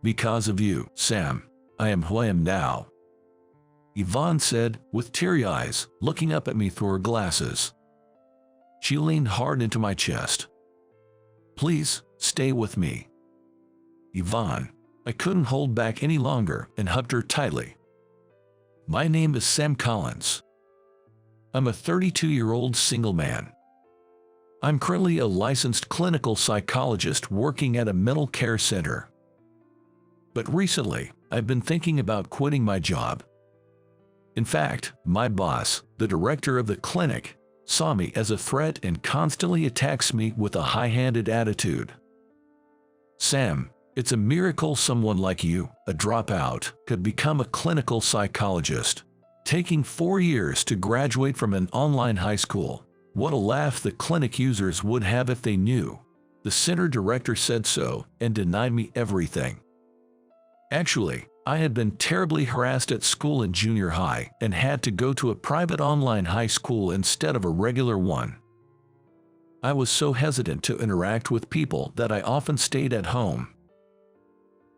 Because of you, Sam, I am who I am now," Yvonne said, with teary eyes, looking up at me through her glasses. She leaned hard into my chest. "Please, stay with me, Yvonne." I couldn't hold back any longer and hugged her tightly. "My name is Sam Collins. I'm a 32-year-old single man. I'm currently a licensed clinical psychologist working at a mental care center. But recently, I've been thinking about quitting my job. In fact, my boss, the director of the clinic, saw me as a threat and constantly attacks me with a high-handed attitude. Sam, it's a miracle someone like you, a dropout, could become a clinical psychologist, taking 4 years to graduate from an online high school. What a laugh the clinic users would have if they knew. The center director said so and denied me everything. Actually, I had been terribly harassed at school in junior high and had to go to a private online high school instead of a regular one. I was so hesitant to interact with people that I often stayed at home.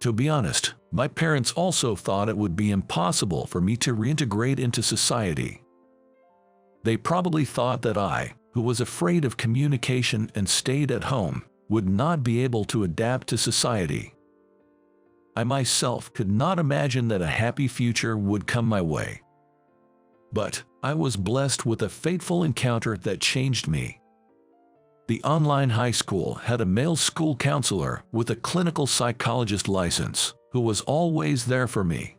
To be honest, my parents also thought it would be impossible for me to reintegrate into society. They probably thought that I, who was afraid of communication and stayed at home, would not be able to adapt to society. I myself could not imagine that a happy future would come my way. But I was blessed with a fateful encounter that changed me. The online high school had a male school counselor with a clinical psychologist license who was always there for me.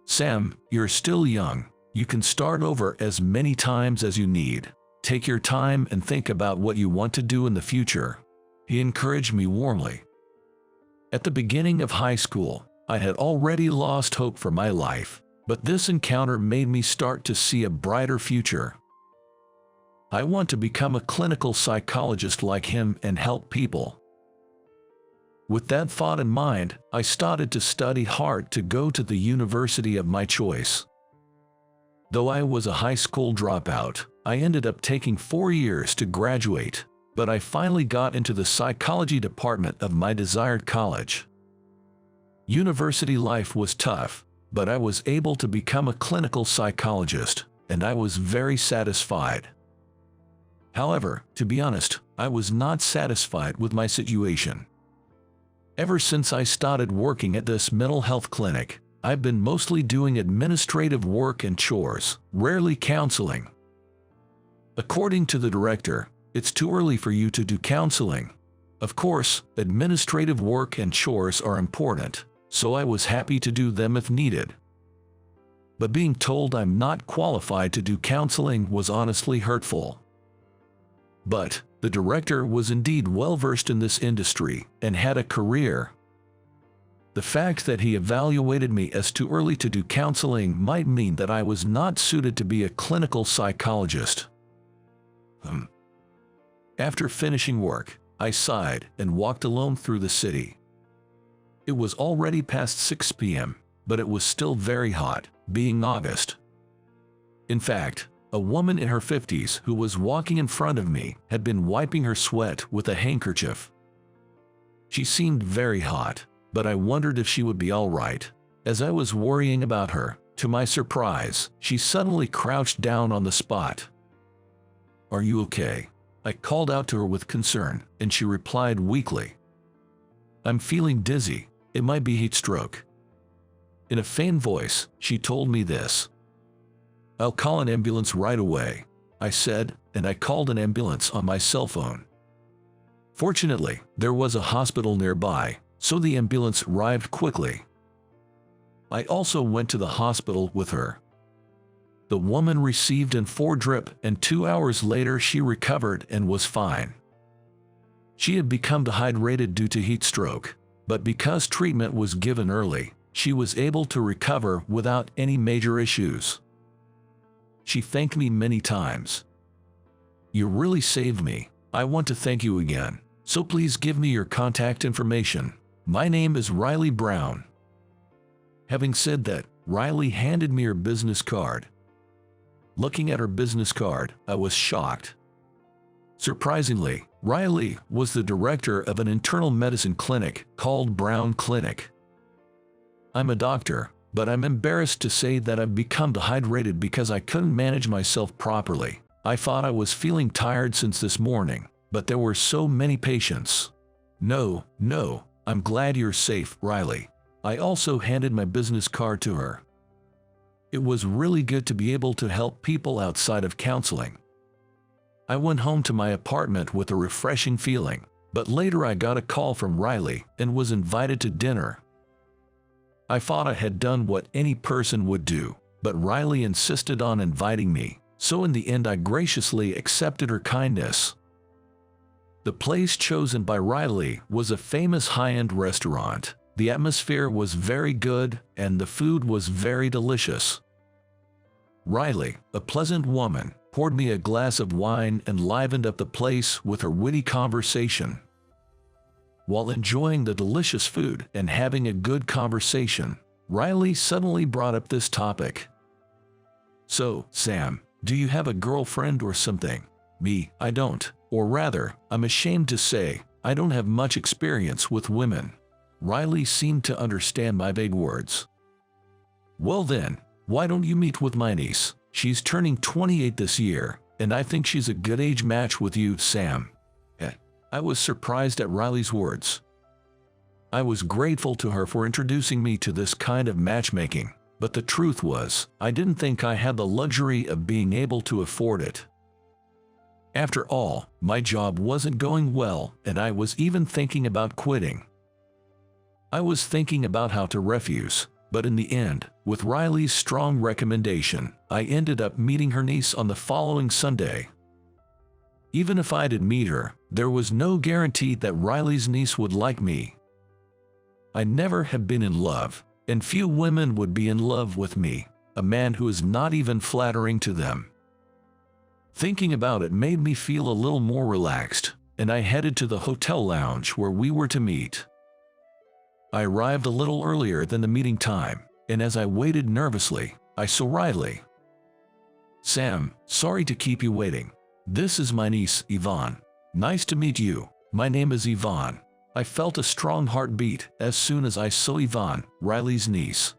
"Sam, you're still young. You can start over as many times as you need. Take your time and think about what you want to do in the future," he encouraged me warmly. At the beginning of high school, I had already lost hope for my life, but this encounter made me start to see a brighter future. I want to become a clinical psychologist like him and help people. With that thought in mind, I started to study hard to go to the university of my choice. Though I was a high school dropout, I ended up taking 4 years to graduate, but I finally got into the psychology department of my desired college. University life was tough, but I was able to become a clinical psychologist, and I was very satisfied. However, to be honest, I was not satisfied with my situation. Ever since I started working at this mental health clinic, I've been mostly doing administrative work and chores, rarely counseling. According to the director, it's too early for you to do counseling. Of course, administrative work and chores are important, so I was happy to do them if needed. But being told I'm not qualified to do counseling was honestly hurtful. But the director was indeed well-versed in this industry and had a career. The fact that he evaluated me as too early to do counseling might mean that I was not suited to be a clinical psychologist. After finishing work, I sighed and walked alone through the city. It was already past 6 p.m., but it was still very hot, being August. In fact, a woman in her 50s who was walking in front of me had been wiping her sweat with a handkerchief. She seemed very hot, but I wondered if she would be all right. As I was worrying about her, to my surprise, she suddenly crouched down on the spot. "Are you okay?" I called out to her with concern, and she replied weakly, "I'm feeling dizzy. It might be heat stroke." In a faint voice, she told me this. "I'll call an ambulance right away," I said, and I called an ambulance on my cell phone. Fortunately, there was a hospital nearby, so the ambulance arrived quickly. I also went to the hospital with her. The woman received an 4 drip, and 2 hours later she recovered and was fine. She had become dehydrated due to heat stroke, but because treatment was given early, she was able to recover without any major issues. She thanked me many times. "You really saved me. I want to thank you again, so please give me your contact information. My name is Riley Brown." Having said that, Riley handed me her business card. Looking at her business card, I was shocked. Surprisingly, Riley was the director of an internal medicine clinic called Brown Clinic. I'm a doctor, but I'm embarrassed to say that I've become dehydrated because I couldn't manage myself properly. I thought I was feeling tired since this morning, but there were so many patients. No, I'm glad you're safe, Riley. I also handed my business card to her. It was really good to be able to help people outside of counseling. I went home to my apartment with a refreshing feeling, but later I got a call from Riley and was invited to dinner. I thought I had done what any person would do, but Riley insisted on inviting me, so in the end I graciously accepted her kindness. The place chosen by Riley was a famous high-end restaurant. The atmosphere was very good and the food was very delicious. Riley, a pleasant woman, poured me a glass of wine and livened up the place with her witty conversation. While enjoying the delicious food and having a good conversation, Riley suddenly brought up this topic. "So, Sam, do you have a girlfriend or something?" "Me, I don't. Or rather, I'm ashamed to say, I don't have much experience with women." Riley seemed to understand my vague words. "Well then, why don't you meet with my niece? She's turning 28 this year, and I think she's a good age match with you, Sam." I was surprised at Riley's words. I was grateful to her for introducing me to this kind of matchmaking, but the truth was, I didn't think I had the luxury of being able to afford it. After all, my job wasn't going well, and I was even thinking about quitting. I was thinking about how to refuse, but in the end, with Riley's strong recommendation, I ended up meeting her niece on the following Sunday. Even if I did meet her, there was no guarantee that Riley's niece would like me. I never have been in love, and few women would be in love with me, a man who is not even flattering to them. Thinking about it made me feel a little more relaxed, and I headed to the hotel lounge where we were to meet. I arrived a little earlier than the meeting time, and as I waited nervously, I saw Riley. "Sam, sorry to keep you waiting. This is my niece, Yvonne. Nice to meet you. My name is Yvonne." I felt a strong heartbeat as soon as I saw Yvonne, Riley's niece.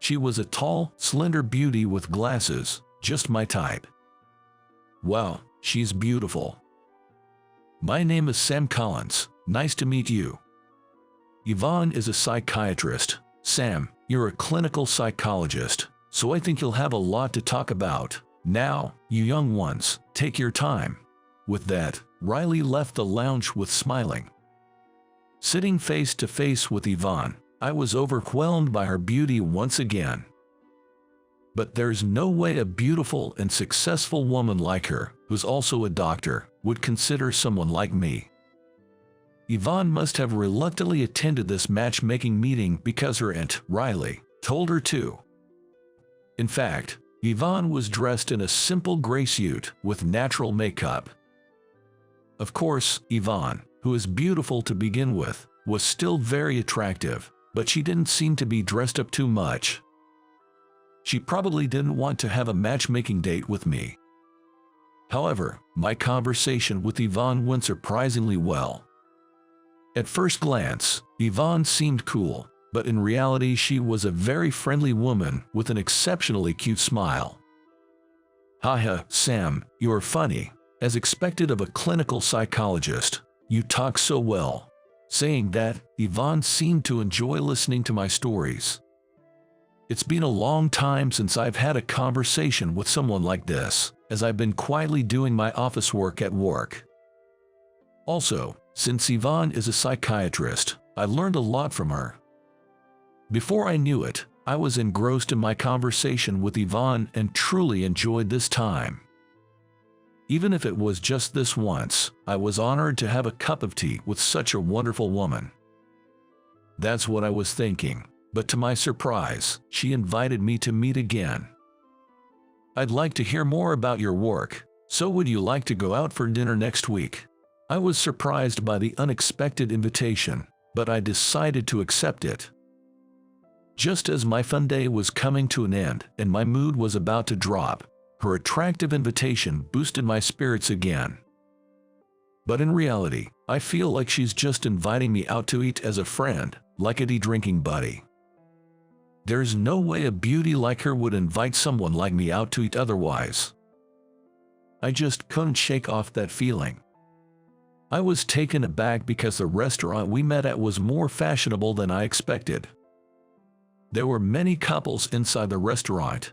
She was a tall, slender beauty with glasses, just my type. "Wow, she's beautiful." "My name is Sam Collins. Nice to meet you." Yvonne is a psychiatrist. "Sam, you're a clinical psychologist, so I think you'll have a lot to talk about. Now, you young ones, take your time." With that, Riley left the lounge with smiling. Sitting face to face with Yvonne, I was overwhelmed by her beauty once again. But there's no way a beautiful and successful woman like her, who's also a doctor, would consider someone like me. Yvonne must have reluctantly attended this matchmaking meeting because her aunt, Riley, told her to. In fact, Yvonne was dressed in a simple gray suit with natural makeup. Of course, Yvonne, who is beautiful to begin with, was still very attractive, but she didn't seem to be dressed up too much. She probably didn't want to have a matchmaking date with me. However, my conversation with Yvonne went surprisingly well. At first glance, Yvonne seemed cool, but in reality she was a very friendly woman with an exceptionally cute smile. "Haha, Sam, you're funny. As expected of a clinical psychologist, you talk so well." Saying that, Yvonne seemed to enjoy listening to my stories. "It's been a long time since I've had a conversation with someone like this, as I've been quietly doing my office work at work." Also, since Yvonne is a psychiatrist, I learned a lot from her. Before I knew it, I was engrossed in my conversation with Yvonne and truly enjoyed this time. Even if it was just this once, I was honored to have a cup of tea with such a wonderful woman. That's what I was thinking, but to my surprise, she invited me to meet again. "I'd like to hear more about your work, so would you like to go out for dinner next week?" I was surprised by the unexpected invitation, but I decided to accept it. Just as my fun day was coming to an end and my mood was about to drop, her attractive invitation boosted my spirits again. But in reality, I feel like she's just inviting me out to eat as a friend, like a drinking buddy. There's no way a beauty like her would invite someone like me out to eat otherwise. I just couldn't shake off that feeling. I was taken aback because the restaurant we met at was more fashionable than I expected. There were many couples inside the restaurant.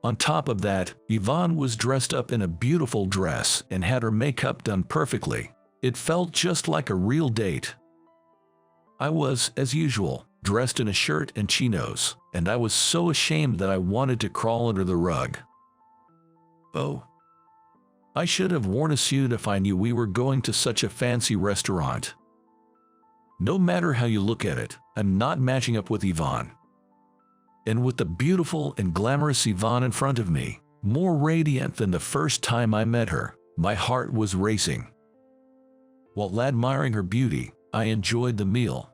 On top of that, Yvonne was dressed up in a beautiful dress and had her makeup done perfectly. It felt just like a real date. I was, as usual, dressed in a shirt and chinos, and I was so ashamed that I wanted to crawl under the rug. Oh, I should have worn a suit if I knew we were going to such a fancy restaurant. No matter how you look at it, I'm not matching up with Yvonne. And with the beautiful and glamorous Yvonne in front of me, more radiant than the first time I met her, my heart was racing. While admiring her beauty, I enjoyed the meal.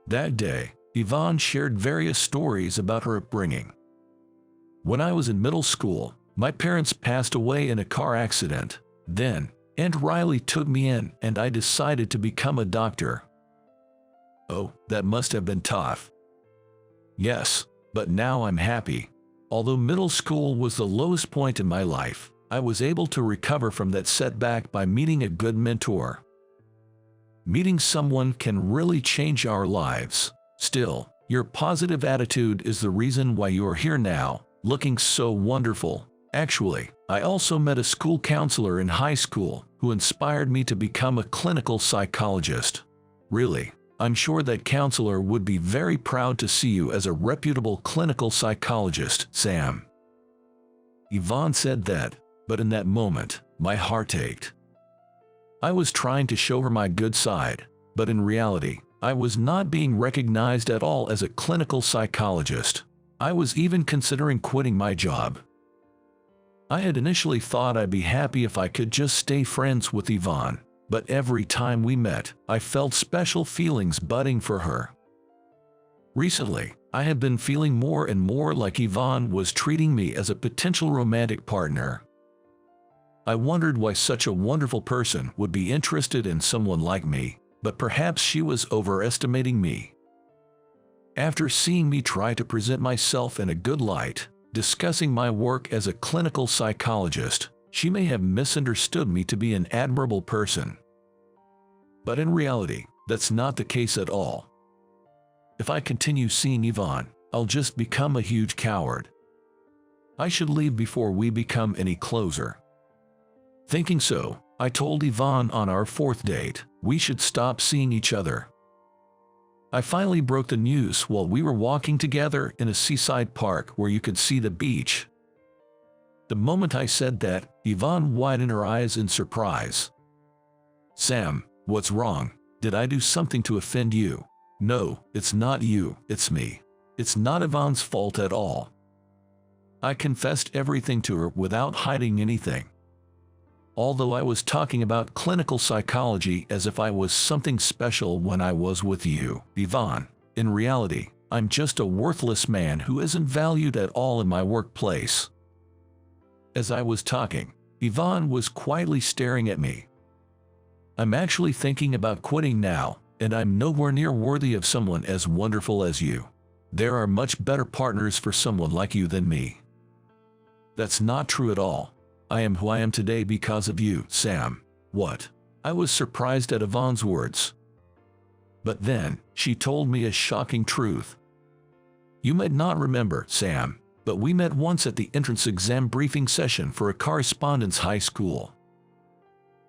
That day, Yvonne shared various stories about her upbringing. When I was in middle school, my parents passed away in a car accident. Then, Aunt Riley took me in and I decided to become a doctor. Oh, that must have been tough. Yes, but now I'm happy. Although middle school was the lowest point in my life, I was able to recover from that setback by meeting a good mentor. Meeting someone can really change our lives. Still, your positive attitude is the reason why you are here now, looking so wonderful. Actually, I also met a school counselor in high school who inspired me to become a clinical psychologist. Really, I'm sure that counselor would be very proud to see you as a reputable clinical psychologist, Sam. Yvonne said that, but in that moment, my heart ached. I was trying to show her my good side, but in reality, I was not being recognized at all as a clinical psychologist. I was even considering quitting my job. I had initially thought I'd be happy if I could just stay friends with Yvonne, but every time we met, I felt special feelings budding for her. Recently, I have been feeling more and more like Yvonne was treating me as a potential romantic partner. I wondered why such a wonderful person would be interested in someone like me, but perhaps she was overestimating me. After seeing me try to present myself in a good light, discussing my work as a clinical psychologist, she may have misunderstood me to be an admirable person. But in reality, that's not the case at all. If I continue seeing Yvonne, I'll just become a huge coward. I should leave before we become any closer. Thinking so, I told Yvonne on our fourth date, we should stop seeing each other. I finally broke the news while we were walking together in a seaside park where you could see the beach. The moment I said that, Yvonne widened her eyes in surprise. Sam, what's wrong? Did I do something to offend you? No, it's not you, it's me. It's not Yvonne's fault at all. I confessed everything to her without hiding anything. Although I was talking about clinical psychology as if I was something special when I was with you, Yvonne, in reality, I'm just a worthless man who isn't valued at all in my workplace. As I was talking, Yvonne was quietly staring at me. I'm actually thinking about quitting now, and I'm nowhere near worthy of someone as wonderful as you. There are much better partners for someone like you than me. That's not true at all. I am who I am today because of you, Sam. What? I was surprised at Yvonne's words. But then, she told me a shocking truth. You might not remember, Sam, but we met once at the entrance exam briefing session for a correspondence high school.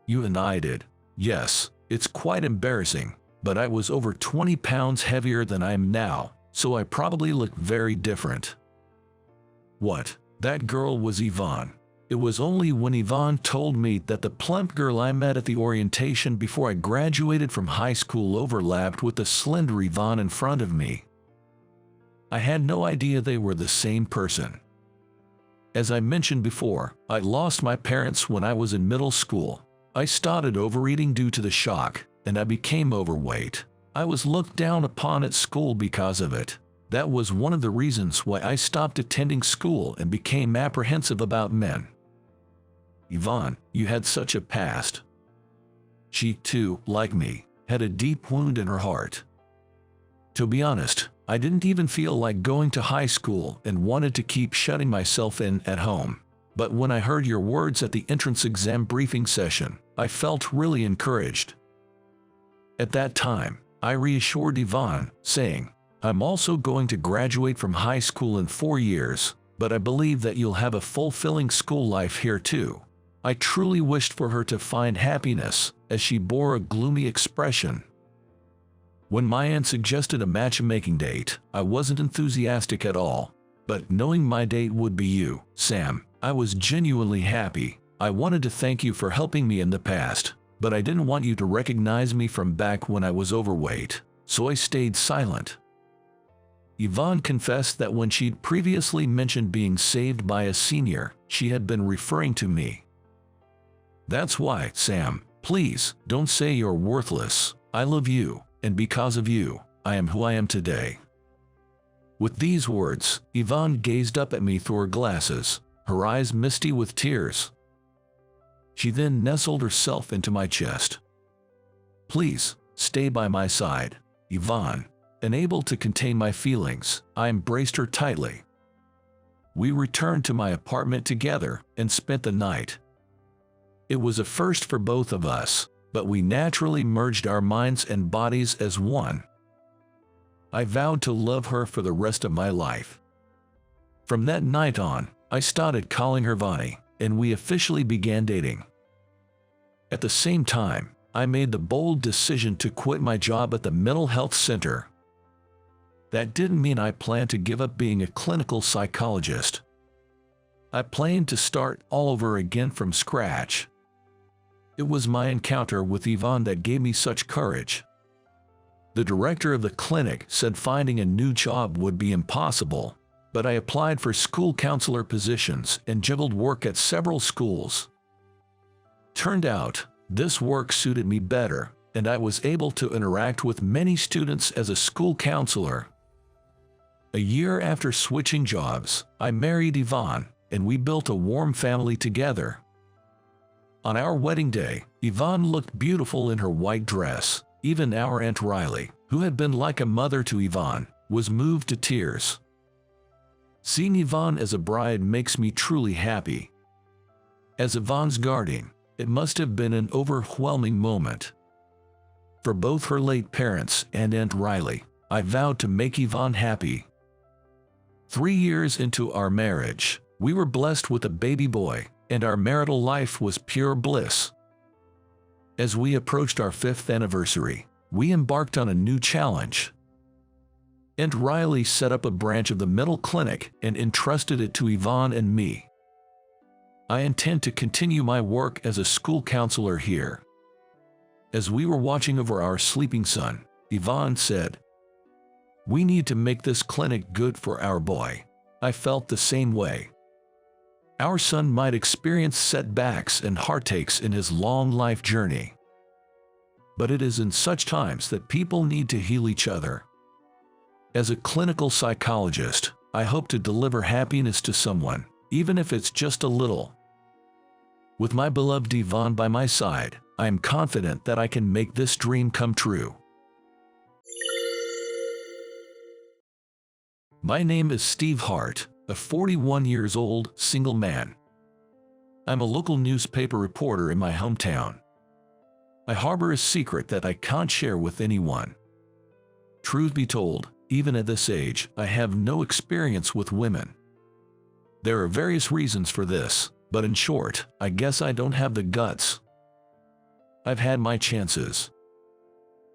You and I did. Yes, it's quite embarrassing, but I was over 20 pounds heavier than I am now, so I probably look very different. What? That girl was Yvonne. It was only when Yvonne told me that the plump girl I met at the orientation before I graduated from high school overlapped with the slender Yvonne in front of me. I had no idea they were the same person. As I mentioned before, I lost my parents when I was in middle school. I started overeating due to the shock, and I became overweight. I was looked down upon at school because of it. That was one of the reasons why I stopped attending school and became apprehensive about men. Yvonne, you had such a past. She, too, like me, had a deep wound in her heart. To be honest, I didn't even feel like going to high school and wanted to keep shutting myself in at home. But when I heard your words at the entrance exam briefing session, I felt really encouraged. At that time, I reassured Yvonne, saying, I'm also going to graduate from high school in 4 years, but I believe that you'll have a fulfilling school life here too. I truly wished for her to find happiness, as she bore a gloomy expression. When my aunt suggested a matchmaking date, I wasn't enthusiastic at all. But knowing my date would be you, Sam, I was genuinely happy. I wanted to thank you for helping me in the past, but I didn't want you to recognize me from back when I was overweight, so I stayed silent. Yvonne confessed that when she'd previously mentioned being saved by a senior, she had been referring to me. That's why, Sam, please, don't say you're worthless. I love you, and because of you, I am who I am today. With these words, Yvonne gazed up at me through her glasses, her eyes misty with tears. She then nestled herself into my chest. Please, stay by my side, Yvonne. Unable to contain my feelings, I embraced her tightly. We returned to my apartment together and spent the night. It was a first for both of us, but we naturally merged our minds and bodies as one. I vowed to love her for the rest of my life. From that night on, I started calling her Vani, and we officially began dating. At the same time, I made the bold decision to quit my job at the mental health center. That didn't mean I planned to give up being a clinical psychologist. I planned to start all over again from scratch. It was my encounter with Yvonne that gave me such courage. The director of the clinic said finding a new job would be impossible, but I applied for school counselor positions and juggled work at several schools. Turned out, this work suited me better, and I was able to interact with many students as a school counselor. A year after switching jobs, I married Yvonne, and we built a warm family together. On our wedding day, Yvonne looked beautiful in her white dress. Even our Aunt Riley, who had been like a mother to Yvonne, was moved to tears. Seeing Yvonne as a bride makes me truly happy. As Yvonne's guardian, it must have been an overwhelming moment. For both her late parents and Aunt Riley, I vowed to make Yvonne happy. 3 years into our marriage, we were blessed with a baby boy, and our marital life was pure bliss. As we approached our 5th anniversary, we embarked on a new challenge. Aunt Riley set up a branch of the mental clinic and entrusted it to Yvonne and me. I intend to continue my work as a school counselor here. As we were watching over our sleeping son, Yvonne said, "We need to make this clinic good for our boy." I felt the same way. Our son might experience setbacks and heartaches in his long life journey. But it is in such times that people need to heal each other. As a clinical psychologist, I hope to deliver happiness to someone, even if it's just a little. With my beloved Yvonne by my side, I am confident that I can make this dream come true. My name is Steve Hart, a 41 years old, single man. I'm a local newspaper reporter in my hometown. I harbor a secret that I can't share with anyone. Truth be told, even at this age, I have no experience with women. There are various reasons for this, but in short, I guess I don't have the guts. I've had my chances.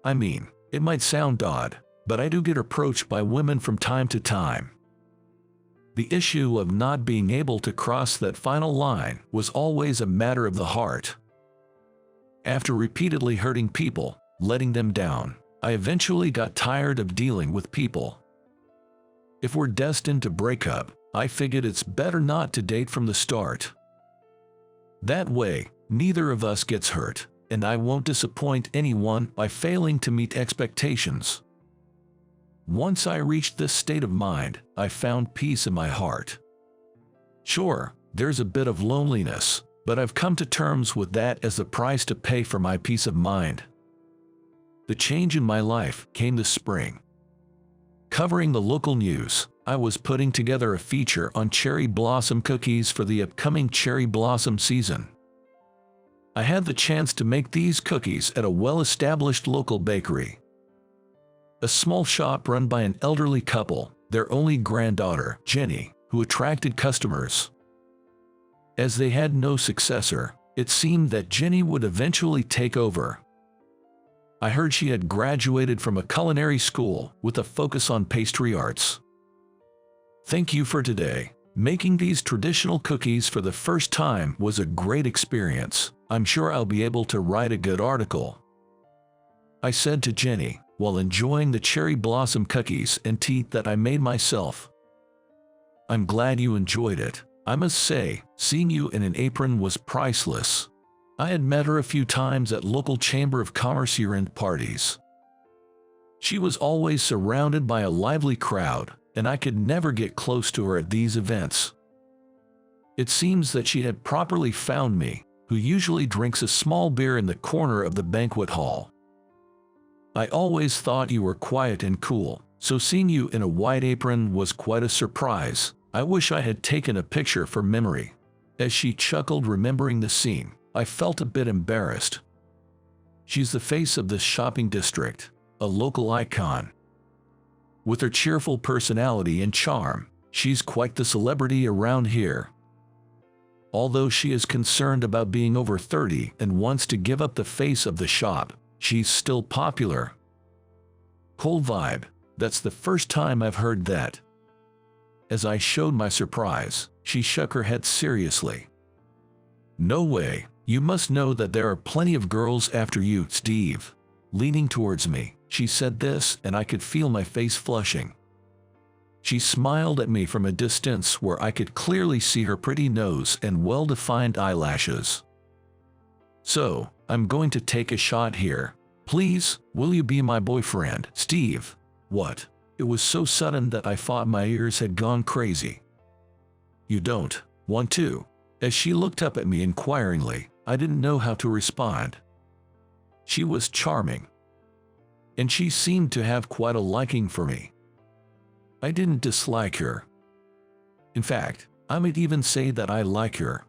I mean, it might sound odd, but I do get approached by women from time to time. The issue of not being able to cross that final line was always a matter of the heart. After repeatedly hurting people, letting them down, I eventually got tired of dealing with people. If we're destined to break up, I figured it's better not to date from the start. That way, neither of us gets hurt, and I won't disappoint anyone by failing to meet expectations. Once I reached this state of mind, I found peace in my heart. Sure, there's a bit of loneliness, but I've come to terms with that as the price to pay for my peace of mind. The change in my life came this spring. Covering the local news, I was putting together a feature on cherry blossom cookies for the upcoming cherry blossom season. I had the chance to make these cookies at a well-established local bakery. A small shop run by an elderly couple, their only granddaughter, Jenny, who attracted customers. As they had no successor, it seemed that Jenny would eventually take over. I heard she had graduated from a culinary school with a focus on pastry arts. Thank you for today. Making these traditional cookies for the first time was a great experience. I'm sure I'll be able to write a good article, I said to Jenny, while enjoying the cherry blossom cookies and tea that I made myself. I'm glad you enjoyed it. I must say, seeing you in an apron was priceless. I had met her a few times at local Chamber of Commerce year-end parties. She was always surrounded by a lively crowd, and I could never get close to her at these events. It seems that she had properly found me, who usually drinks a small beer in the corner of the banquet hall. I always thought you were quiet and cool, so seeing you in a white apron was quite a surprise. I wish I had taken a picture for memory. As she chuckled remembering the scene, I felt a bit embarrassed. She's the face of this shopping district, a local icon. With her cheerful personality and charm, she's quite the celebrity around here. Although she is concerned about being over 30 and wants to give up the face of the shop, she's still popular. Cool vibe, that's the first time I've heard that. As I showed my surprise, she shook her head seriously. No way, you must know that there are plenty of girls after you, Steve. Leaning towards me, she said this, and I could feel my face flushing. She smiled at me from a distance where I could clearly see her pretty nose and well-defined eyelashes. So, I'm going to take a shot here. Please, will you be my boyfriend, Steve? What? It was so sudden that I thought my ears had gone crazy. You don't want to? As she looked up at me inquiringly, I didn't know how to respond. She was charming, and she seemed to have quite a liking for me. I didn't dislike her. In fact, I might even say that I like her.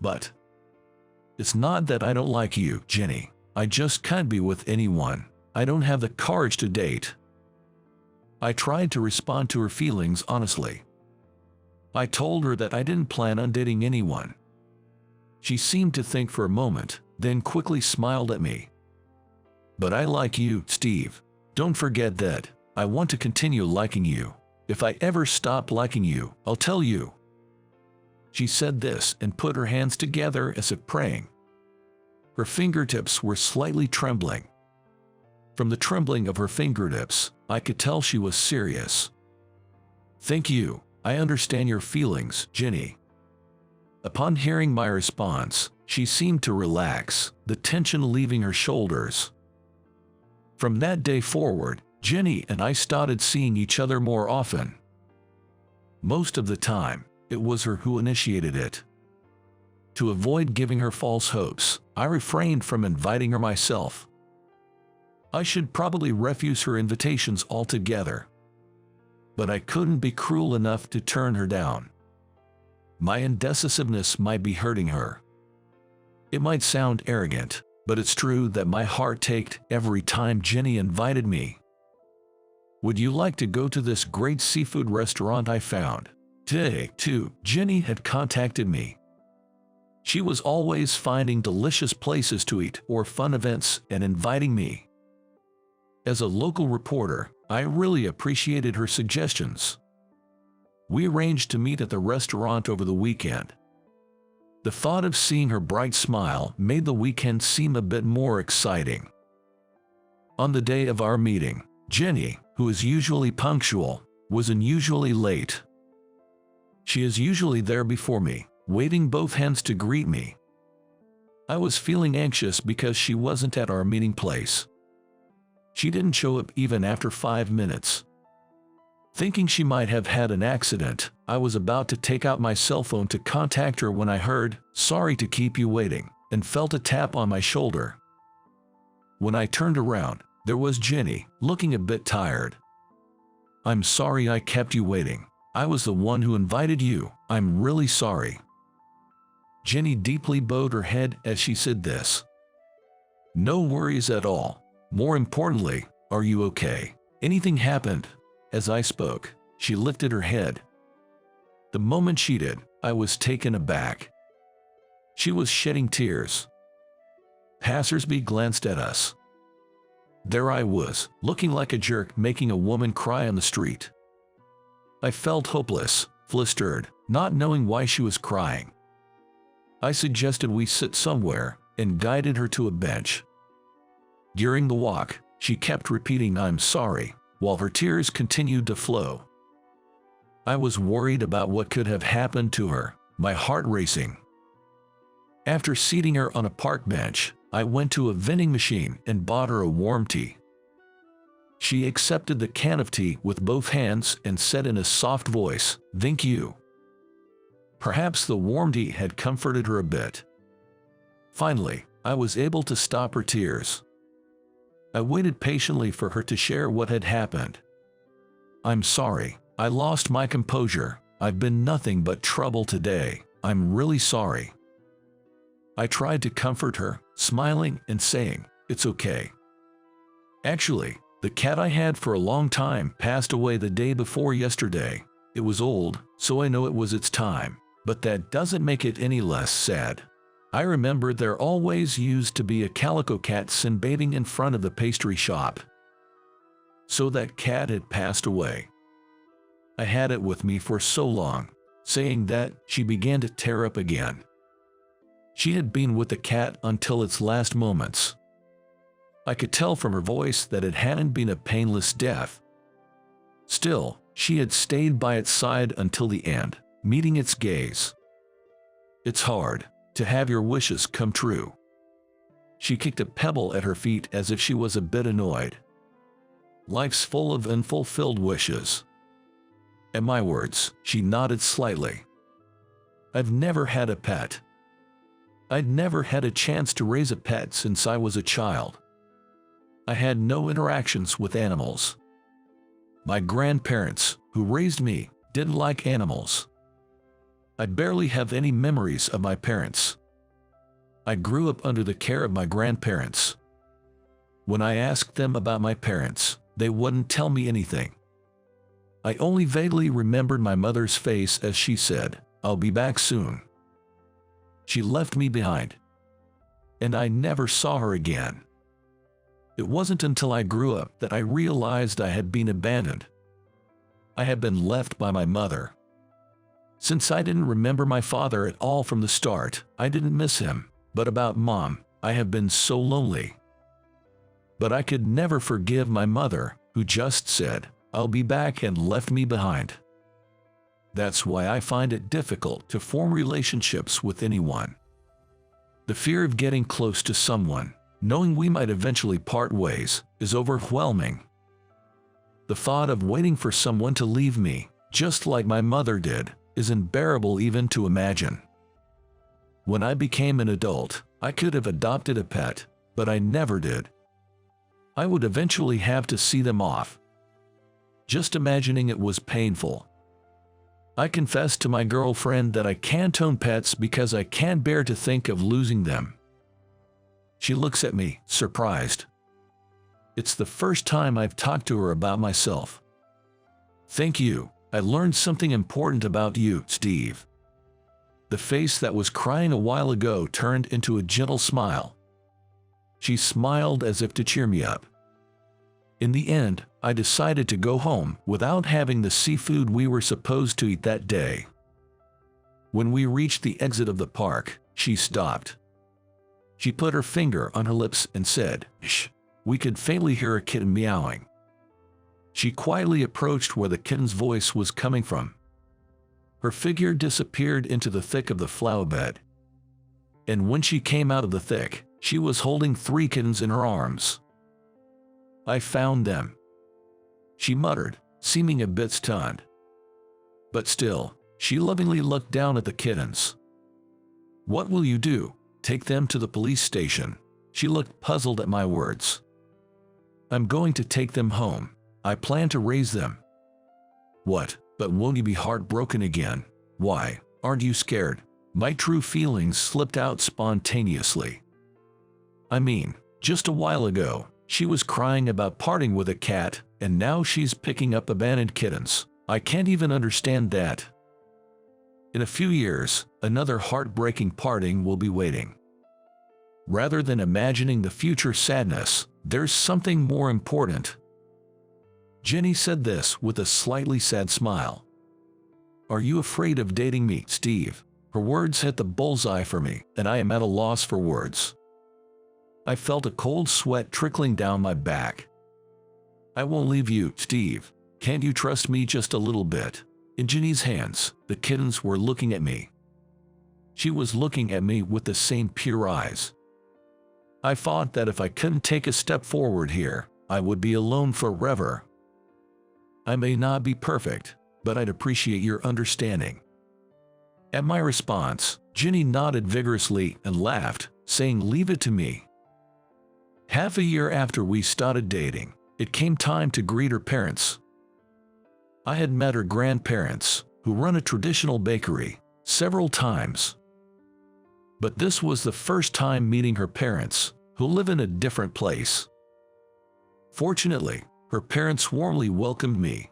But it's not that I don't like you, Jenny. I just can't be with anyone. I don't have the courage to date. I tried to respond to her feelings honestly. I told her that I didn't plan on dating anyone. She seemed to think for a moment, then quickly smiled at me. But I like you, Steve. Don't forget that. I want to continue liking you. If I ever stop liking you, I'll tell you. She said this and put her hands together as if praying. Her fingertips were slightly trembling. From the trembling of her fingertips, I could tell she was serious. Thank you. I understand your feelings, Jenny. Upon hearing my response, she seemed to relax, the tension leaving her shoulders. From that day forward, Jenny and I started seeing each other more often. Most of the time, it was her who initiated it. To avoid giving her false hopes, I refrained from inviting her myself. I should probably refuse her invitations altogether. But I couldn't be cruel enough to turn her down. My indecisiveness might be hurting her. It might sound arrogant, but it's true that my heart ached every time Jenny invited me. Would you like to go to this great seafood restaurant I found? Today, too, Jenny had contacted me. She was always finding delicious places to eat or fun events and inviting me. As a local reporter, I really appreciated her suggestions. We arranged to meet at the restaurant over the weekend. The thought of seeing her bright smile made the weekend seem a bit more exciting. On the day of our meeting, Jenny, who is usually punctual, was unusually late. She is usually there before me, waving both hands to greet me. I was feeling anxious because she wasn't at our meeting place. She didn't show up even after 5 minutes. Thinking she might have had an accident, I was about to take out my cell phone to contact her when I heard, "Sorry to keep you waiting," and felt a tap on my shoulder. When I turned around, there was Jenny, looking a bit tired. "I'm sorry I kept you waiting. I was the one who invited you. I'm really sorry." Jenny deeply bowed her head as she said this. "No worries at all. More importantly, are you okay? Anything happened?" As I spoke, she lifted her head. The moment she did, I was taken aback. She was shedding tears. Passersby glanced at us. There I was, looking like a jerk, making a woman cry on the street. I felt hopeless, flustered, not knowing why she was crying. I suggested we sit somewhere, and guided her to a bench. During the walk, she kept repeating "I'm sorry," while her tears continued to flow. I was worried about what could have happened to her, my heart racing. After seating her on a park bench, I went to a vending machine and bought her a warm tea. She accepted the can of tea with both hands and said in a soft voice, "Thank you." Perhaps the warm tea had comforted her a bit. Finally, I was able to stop her tears. I waited patiently for her to share what had happened. "I'm sorry, I lost my composure. I've been nothing but trouble today. I'm really sorry." I tried to comfort her, smiling and saying, "It's okay. Actually, the cat I had for a long time passed away the day before yesterday. It was old, so I know it was its time, but that doesn't make it any less sad. I remember there always used to be a calico cat sunbathing in front of the pastry shop. So that cat had passed away. I had it with me for so long." Saying that, she began to tear up again. She had been with the cat until its last moments. I could tell from her voice that it hadn't been a painless death. Still, she had stayed by its side until the end, meeting its gaze. "It's hard to have your wishes come true." She kicked a pebble at her feet as if she was a bit annoyed. "Life's full of unfulfilled wishes." At my words, she nodded slightly. "I've never had a pet. I'd never had a chance to raise a pet since I was a child. I had no interactions with animals. My grandparents, who raised me, didn't like animals. I barely have any memories of my parents. I grew up under the care of my grandparents. When I asked them about my parents, they wouldn't tell me anything. I only vaguely remembered my mother's face as she said, 'I'll be back soon.' She left me behind, and I never saw her again. It wasn't until I grew up that I realized I had been abandoned. I had been left by my mother. Since I didn't remember my father at all from the start, I didn't miss him, but about Mom, I have been so lonely. But I could never forgive my mother, who just said, 'I'll be back,' and left me behind. That's why I find it difficult to form relationships with anyone. The fear of getting close to someone, knowing we might eventually part ways, is overwhelming. The thought of waiting for someone to leave me, just like my mother did, is unbearable even to imagine. When I became an adult, I could have adopted a pet, but I never did. I would eventually have to see them off. Just imagining it was painful. I confessed to my girlfriend that I can't own pets because I can't bear to think of losing them. She looks at me, surprised. It's the first time I've talked to her about myself. "Thank you. I learned something important about you, Steve." The face that was crying a while ago turned into a gentle smile. She smiled as if to cheer me up. In the end, I decided to go home without having the seafood we were supposed to eat that day. When we reached the exit of the park, she stopped. She put her finger on her lips and said, "Shh." We could faintly hear a kitten meowing. She quietly approached where the kitten's voice was coming from. Her figure disappeared into the thick of the flower bed. And when she came out of the thick, she was holding 3 kittens in her arms. "I found them," she muttered. seeming a bit stunned. But still, she lovingly looked down at the kittens. "What will you do? Take them to the police station?" She looked puzzled at my words. "I'm going to take them home. I plan to raise them." "What? But won't you be heartbroken again? Why, aren't you scared?" My true feelings slipped out spontaneously. I mean, just a while ago, she was crying about parting with a cat, and now she's picking up abandoned kittens. I can't even understand that. In a few years, another heartbreaking parting will be waiting. Rather than imagining the future sadness, there's something more important. Jenny said this with a slightly sad smile. "Are you afraid of dating me, Steve?" Her words hit the bullseye for me, and I am at a loss for words. I felt a cold sweat trickling down my back. "I won't leave you, Steve. Can't you trust me just a little bit?" In Jenny's hands, the kittens were looking at me. She was looking at me with the same pure eyes. I thought that if I couldn't take a step forward here, I would be alone forever. "I may not be perfect, but I'd appreciate your understanding." At my response, Jenny nodded vigorously and laughed, saying, "Leave it to me." Half a year after we started dating, it came time to greet her parents. I had met her grandparents, who run a traditional bakery, several times. But this was the first time meeting her parents, who live in a different place. Fortunately, her parents warmly welcomed me.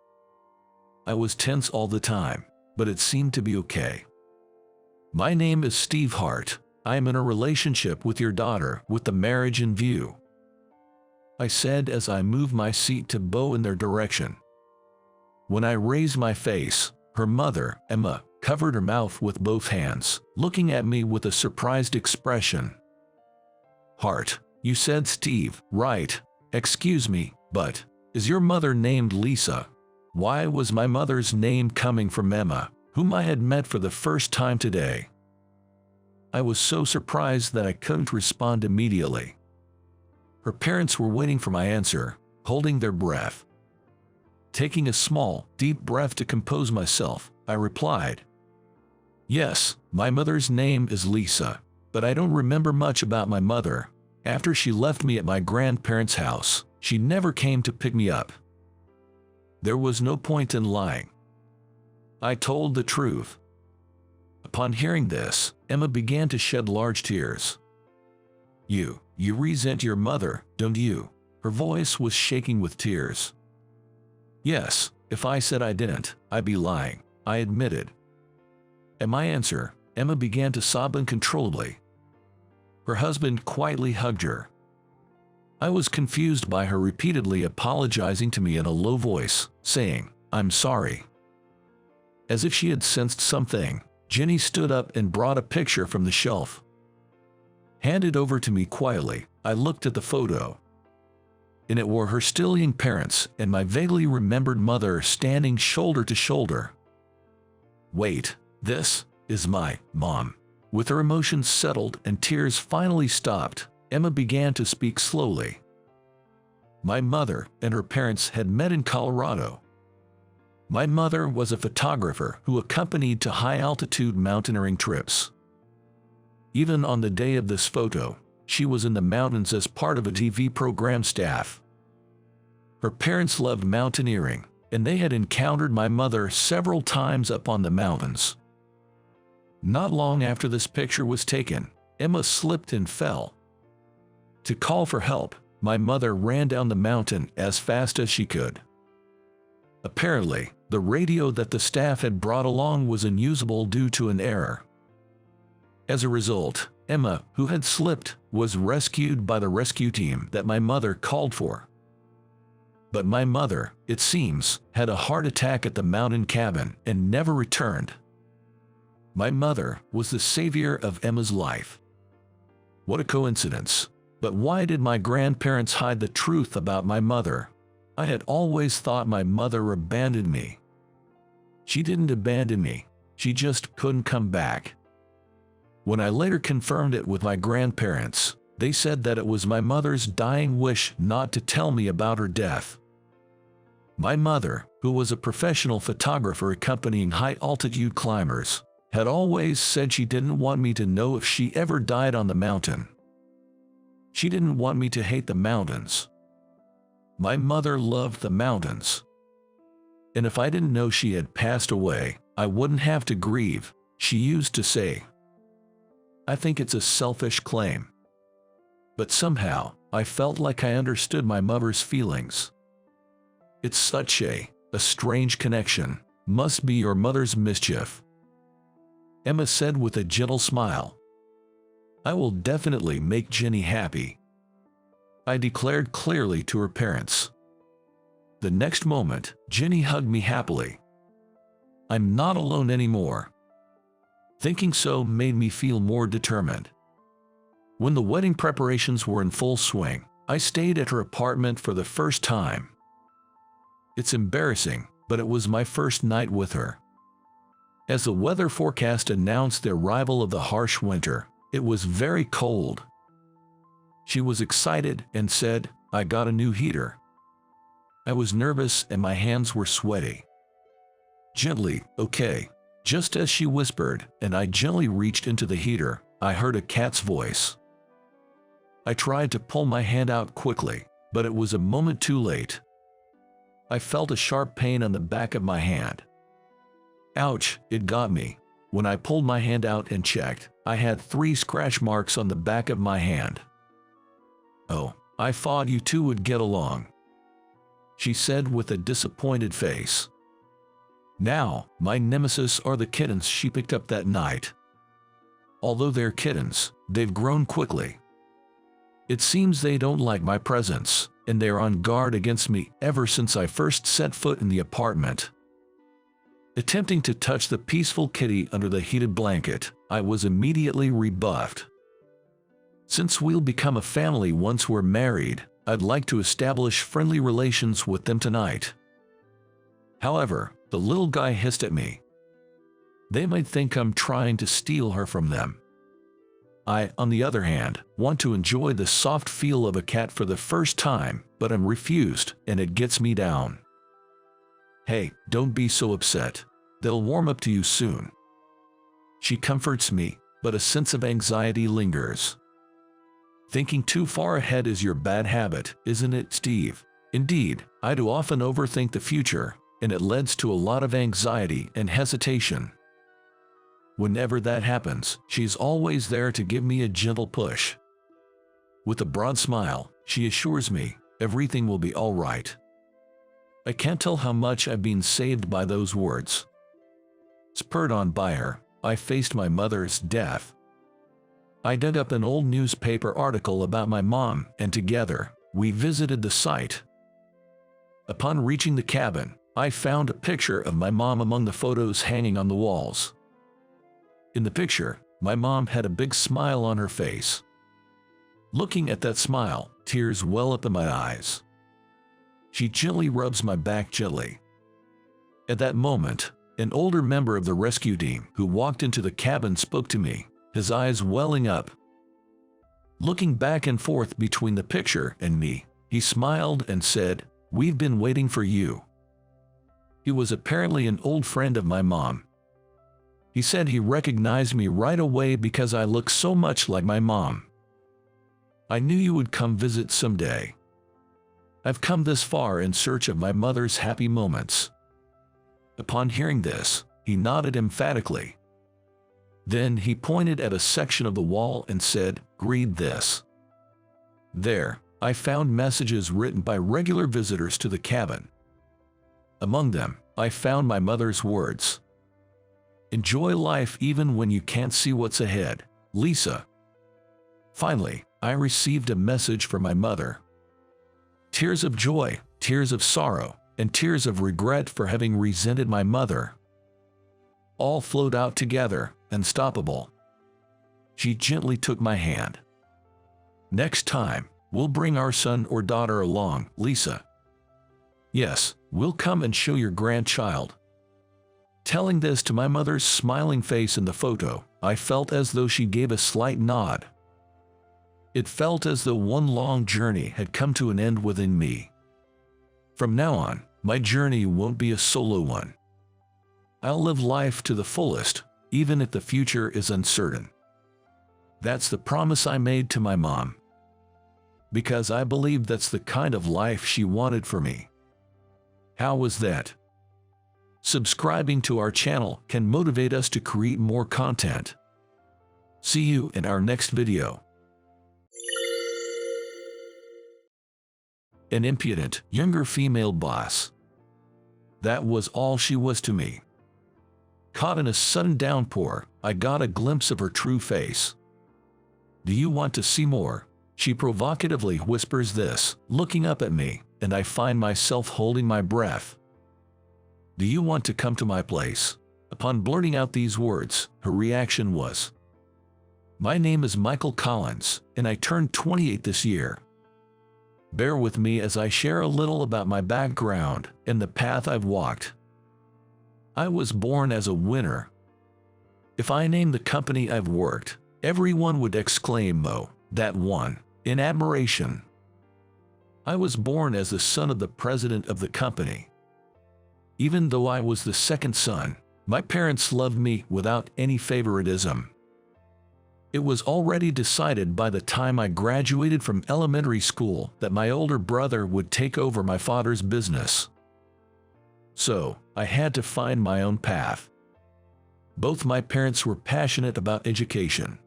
I was tense all the time, but it seemed to be okay. "My name is Steve Hart. I am in a relationship with your daughter with the marriage in view," I said as I moved my seat to bow in their direction. When I raised my face, her mother, Emma, covered her mouth with both hands, looking at me with a surprised expression. "Hart, you said Steve, right? Excuse me, but is your mother named Lisa?" Why was my mother's name coming from Emma, whom I had met for the first time today? I was so surprised that I couldn't respond immediately. Her parents were waiting for my answer, holding their breath. Taking a small, deep breath to compose myself, I replied, "Yes, my mother's name is Lisa, but I don't remember much about my mother. After she left me at my grandparents' house, she never came to pick me up." There was no point in lying. I told the truth. Upon hearing this, Emma began to shed large tears. You resent your mother, don't you?" Her voice was shaking with tears. "Yes, if I said I didn't, I'd be lying," I admitted. At my answer, Emma began to sob uncontrollably. Her husband quietly hugged her. I was confused by her repeatedly apologizing to me in a low voice, saying, "I'm sorry." As if she had sensed something, Jenny stood up and brought a picture from the shelf. Handed over to me quietly, I looked at the photo. In it were her still young parents and my vaguely remembered mother standing shoulder to shoulder. "Wait, this is my mom." With her emotions settled and tears finally stopped, Emma began to speak slowly. My mother and her parents had met in Colorado. My mother was a photographer who accompanied to high-altitude mountaineering trips. Even on the day of this photo, she was in the mountains as part of a TV program staff. Her parents loved mountaineering, and they had encountered my mother several times up on the mountains. Not long after this picture was taken, Emma slipped and fell. To call for help, my mother ran down the mountain as fast as she could. Apparently, the radio that the staff had brought along was unusable due to an error. As a result, Emma, who had slipped, was rescued by the rescue team that my mother called for. But my mother, it seems, had a heart attack at the mountain cabin and never returned. My mother was the savior of Emma's life. What a coincidence. But why did my grandparents hide the truth about my mother? I had always thought my mother abandoned me. She didn't abandon me, she just couldn't come back. When I later confirmed it with my grandparents, they said that it was my mother's dying wish not to tell me about her death. My mother, who was a professional photographer accompanying high-altitude climbers, had always said she didn't want me to know if she ever died on the mountain. She didn't want me to hate the mountains. My mother loved the mountains. And if I didn't know she had passed away, I wouldn't have to grieve, she used to say. I think it's a selfish claim. But somehow, I felt like I understood my mother's feelings. It's such a strange connection. Must be your mother's mischief, Emma said with a gentle smile. I will definitely make Jenny happy, I declared clearly to her parents. The next moment, Jenny hugged me happily. I'm not alone anymore. Thinking so made me feel more determined. When the wedding preparations were in full swing, I stayed at her apartment for the first time. It's embarrassing, but it was my first night with her. As the weather forecast announced the arrival of the harsh winter, it was very cold. She was excited and said, I got a new heater. I was nervous and my hands were sweaty. Gently, okay. Just as she whispered, and I gently reached into the heater, I heard a cat's voice. I tried to pull my hand out quickly, but it was a moment too late. I felt a sharp pain on the back of my hand. Ouch, it got me. When I pulled my hand out and checked, I had 3 scratch marks on the back of my hand. Oh, I thought you two would get along, she said with a disappointed face. Now, my nemesis are the kittens she picked up that night. Although they're kittens, they've grown quickly. It seems they don't like my presence, and they're on guard against me ever since I first set foot in the apartment. Attempting to touch the peaceful kitty under the heated blanket, I was immediately rebuffed. Since we'll become a family once we're married, I'd like to establish friendly relations with them tonight. However, the little guy hissed at me. They might think I'm trying to steal her from them. I, on the other hand, want to enjoy the soft feel of a cat for the first time, but I'm refused, and it gets me down. Hey, don't be so upset. They'll warm up to you soon. She comforts me, but a sense of anxiety lingers. Thinking too far ahead is your bad habit, isn't it, Steve? Indeed, I do often overthink the future, and it leads to a lot of anxiety and hesitation. Whenever that happens, she's always there to give me a gentle push. With a broad smile, she assures me, everything will be all right. I can't tell how much I've been saved by those words. Spurred on by her, I faced my mother's death. I dug up an old newspaper article about my mom, and together, we visited the site. Upon reaching the cabin, I found a picture of my mom among the photos hanging on the walls. In the picture, my mom had a big smile on her face. Looking at that smile, tears well up in my eyes. She gently rubs my back gently. At that moment, an older member of the rescue team who walked into the cabin spoke to me, his eyes welling up. Looking back and forth between the picture and me, he smiled and said, "We've been waiting for you." He was apparently an old friend of my mom. He said he recognized me right away because I look so much like my mom. "I knew you would come visit someday. I've come this far in search of my mother's happy moments." Upon hearing this, he nodded emphatically. Then he pointed at a section of the wall and said, "Read this." There, I found messages written by regular visitors to the cabin. Among them, I found my mother's words. "Enjoy life even when you can't see what's ahead, Lisa." Finally, I received a message from my mother. Tears of joy, tears of sorrow, and tears of regret for having resented my mother. All flowed out together, unstoppable. She gently took my hand. "Next time, we'll bring our son or daughter along, Lisa. Yes, we'll come and show your grandchild." Telling this to my mother's smiling face in the photo, I felt as though she gave a slight nod. It felt as though one long journey had come to an end within me. From now on, My journey won't be a solo one. I'll live life to the fullest, even if the future is uncertain. That's the promise I made to my mom, because I believe that's the kind of life she wanted for me. How was that? Subscribing to our channel can motivate us to create more content. See you in our next video. An impudent, younger female boss. That was all she was to me. Caught in a sudden downpour, I got a glimpse of her true face. Do you want to see more? She provocatively whispers this, looking up at me, and I find myself holding my breath. Do you want to come to my place? Upon blurting out these words, her reaction was, My name is Michael Collins, and I turned 28 this year. Bear with me as I share a little about my background and the path I've walked. I was born as a winner. If I name the company I've worked, everyone would exclaim, "Oh, that one," in admiration. I was born as the son of the president of the company. Even though I was the second son, my parents loved me without any favoritism. It was already decided by the time I graduated from elementary school that my older brother would take over my father's business. So, I had to find my own path. Both my parents were passionate about education.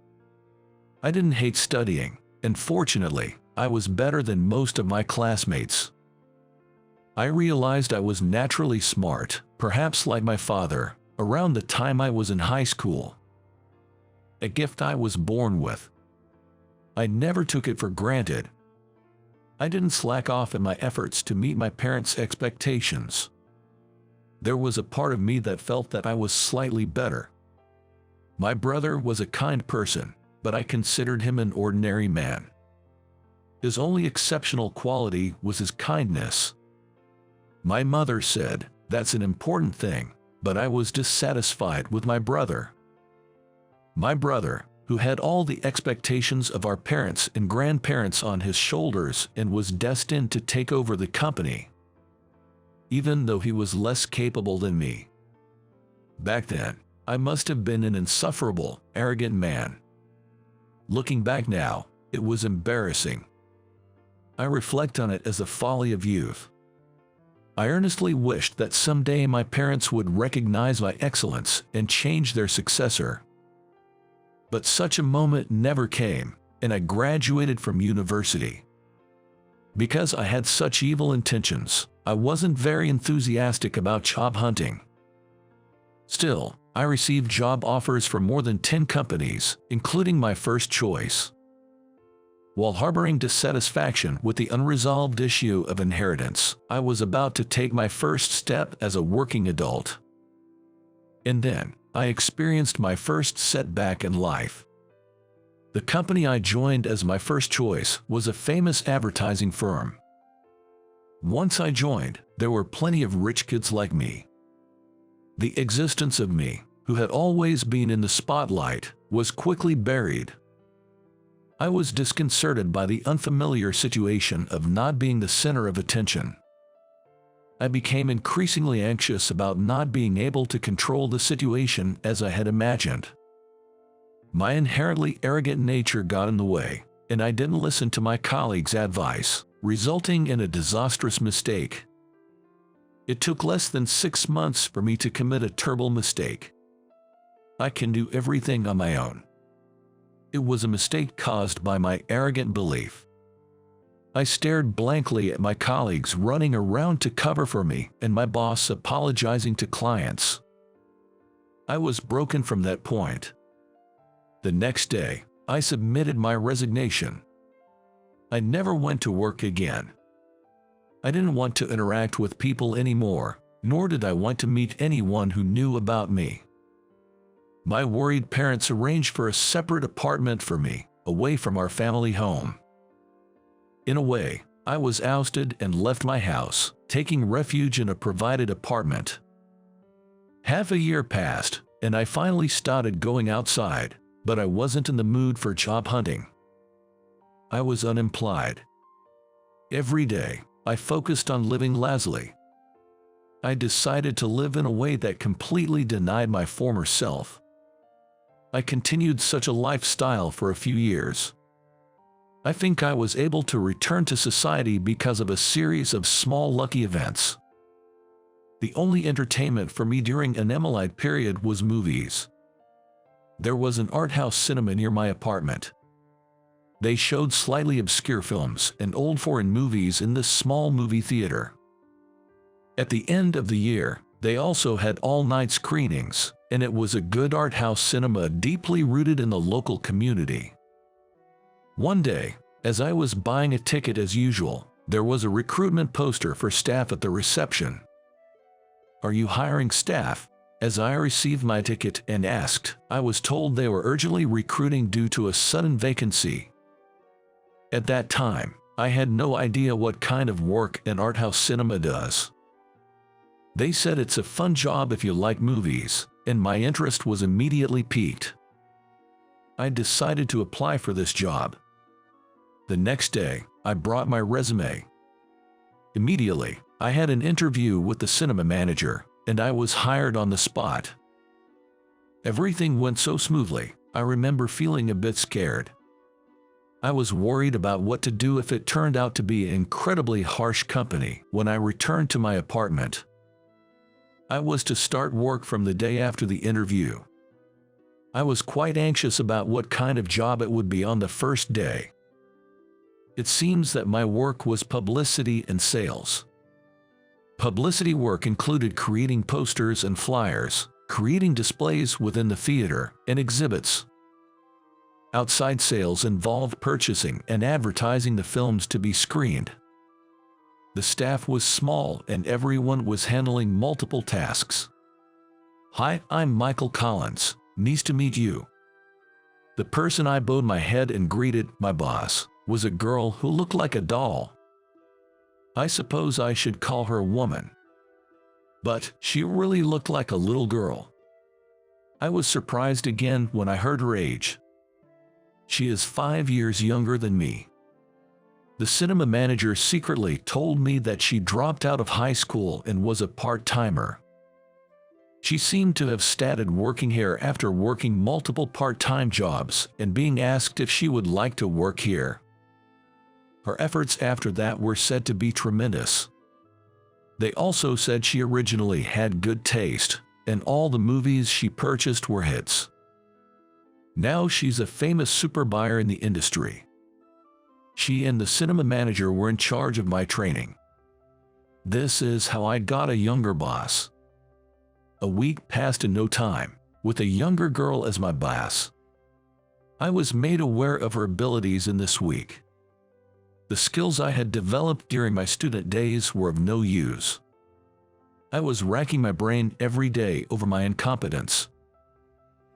I didn't hate studying, and fortunately, I was better than most of my classmates. I realized I was naturally smart, perhaps like my father, around the time I was in high school. A gift I was born with. I never took it for granted. I didn't slack off in my efforts to meet my parents' expectations. There was a part of me that felt that I was slightly better. My brother was a kind person, but I considered him an ordinary man. His only exceptional quality was his kindness. My mother said, "That's an important thing," but I was dissatisfied with my brother. My brother, who had all the expectations of our parents and grandparents on his shoulders and was destined to take over the company, even though he was less capable than me. Back then, I must have been an insufferable, arrogant man. Looking back now, it was embarrassing. I reflect on it as the folly of youth. I earnestly wished that someday my parents would recognize my excellence and change their successor. But such a moment never came, and I graduated from university. Because I had such evil intentions, I wasn't very enthusiastic about job hunting. Still, I received job offers from more than 10 companies, including my first choice. While harboring dissatisfaction with the unresolved issue of inheritance, I was about to take my first step as a working adult. And then, I experienced my first setback in life. The company I joined as my first choice was a famous advertising firm. Once I joined, there were plenty of rich kids like me. The existence of me, who had always been in the spotlight, was quickly buried. I was disconcerted by the unfamiliar situation of not being the center of attention. I became increasingly anxious about not being able to control the situation as I had imagined. My inherently arrogant nature got in the way, and I didn't listen to my colleagues' advice, resulting in a disastrous mistake. It took less than 6 months for me to commit a terrible mistake. I can do everything on my own. It was a mistake caused by my arrogant belief. I stared blankly at my colleagues running around to cover for me and my boss apologizing to clients. I was broken from that point. The next day, I submitted my resignation. I never went to work again. I didn't want to interact with people anymore, nor did I want to meet anyone who knew about me. My worried parents arranged for a separate apartment for me, away from our family home. In a way, I was ousted and left my house, taking refuge in a provided apartment. Half a year passed, and I finally started going outside, but I wasn't in the mood for job hunting. I was unemployed. Every day, I focused on living lazily. I decided to live in a way that completely denied my former self. I continued such a lifestyle for a few years. I think I was able to return to society because of a series of small lucky events. The only entertainment for me during an Emilite period was movies. There was an art house cinema near my apartment. They showed slightly obscure films and old foreign movies in this small movie theater. At the end of the year, they also had all-night screenings, and it was a good art house cinema deeply rooted in the local community. One day, as I was buying a ticket as usual, there was a recruitment poster for staff at the reception. "Are you hiring staff?" As I received my ticket and asked, I was told they were urgently recruiting due to a sudden vacancy. At that time, I had no idea what kind of work an art house cinema does. They said it's a fun job if you like movies, and my interest was immediately piqued. I decided to apply for this job. The next day, I brought my resume. Immediately, I had an interview with the cinema manager, and I was hired on the spot. Everything went so smoothly, I remember feeling a bit scared. I was worried about what to do if it turned out to be an incredibly harsh company when I returned to my apartment. I was to start work from the day after the interview. I was quite anxious about what kind of job it would be on the first day. It seems that my work was publicity and sales. Publicity work included creating posters and flyers, creating displays within the theater, and exhibits. Outside sales involved purchasing and advertising the films to be screened. The staff was small and everyone was handling multiple tasks. "Hi, I'm Michael Collins. Nice to meet you." The person I bowed my head and greeted, my boss, was a girl who looked like a doll. I suppose I should call her a woman. But she really looked like a little girl. I was surprised again when I heard her age. She is 5 years younger than me. The cinema manager secretly told me that she dropped out of high school and was a part-timer. She seemed to have started working here after working multiple part-time jobs and being asked if she would like to work here. Her efforts after that were said to be tremendous. They also said she originally had good taste, and all the movies she purchased were hits. Now she's a famous super buyer in the industry. She and the cinema manager were in charge of my training. This is how I got a younger boss. A week passed in no time, with a younger girl as my boss. I was made aware of her abilities in this week. The skills I had developed during my student days were of no use. I was racking my brain every day over my incompetence.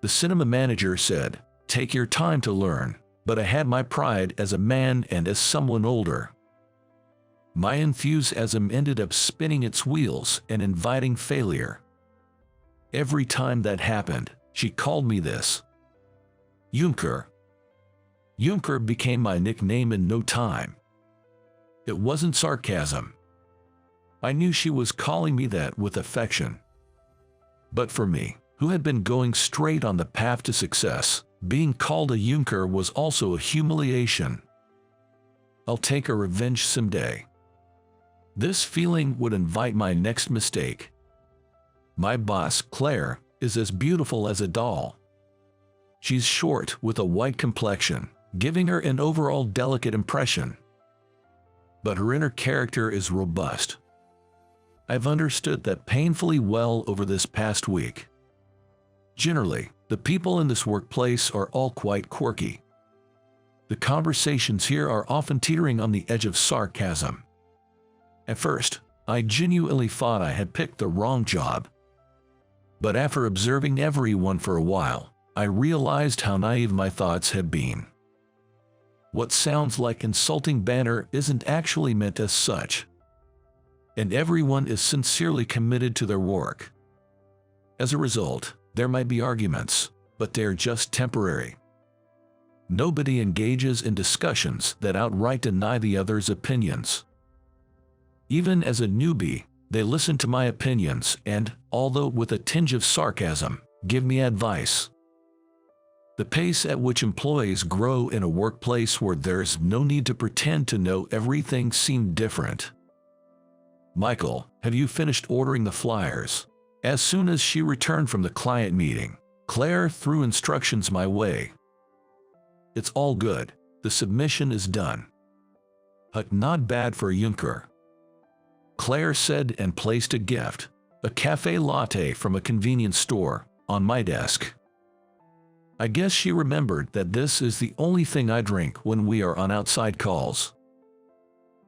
The cinema manager said, "Take your time to learn," but I had my pride as a man and as someone older. My enthusiasm ended up spinning its wheels and inviting failure. Every time that happened, she called me this. Junker. Junker became my nickname in no time. It wasn't sarcasm. I knew she was calling me that with affection. But for me, who had been going straight on the path to success, being called a Junker was also a humiliation. I'll take a revenge someday. This feeling would invite my next mistake. My boss, Claire, is as beautiful as a doll. She's short with a white complexion, giving her an overall delicate impression. But her inner character is robust. I've understood that painfully well over this past week. Generally, the people in this workplace are all quite quirky. The conversations here are often teetering on the edge of sarcasm. At first, I genuinely thought I had picked the wrong job. But after observing everyone for a while, I realized how naive my thoughts had been. What sounds like insulting banter isn't actually meant as such. And everyone is sincerely committed to their work. As a result, there might be arguments, but they're just temporary. Nobody engages in discussions that outright deny the other's opinions. Even as a newbie, They listen to my opinions and, although with a tinge of sarcasm, give me advice. The pace at which employees grow in a workplace where there's no need to pretend to know everything seemed different. "Michael, have you finished ordering the flyers?" As soon as she returned from the client meeting, Claire threw instructions my way. "It's all good. The submission is done." Not bad for a Junker," Claire said and placed a gift, a cafe latte from a convenience store, on my desk. I guess she remembered that this is the only thing I drink when we are on outside calls.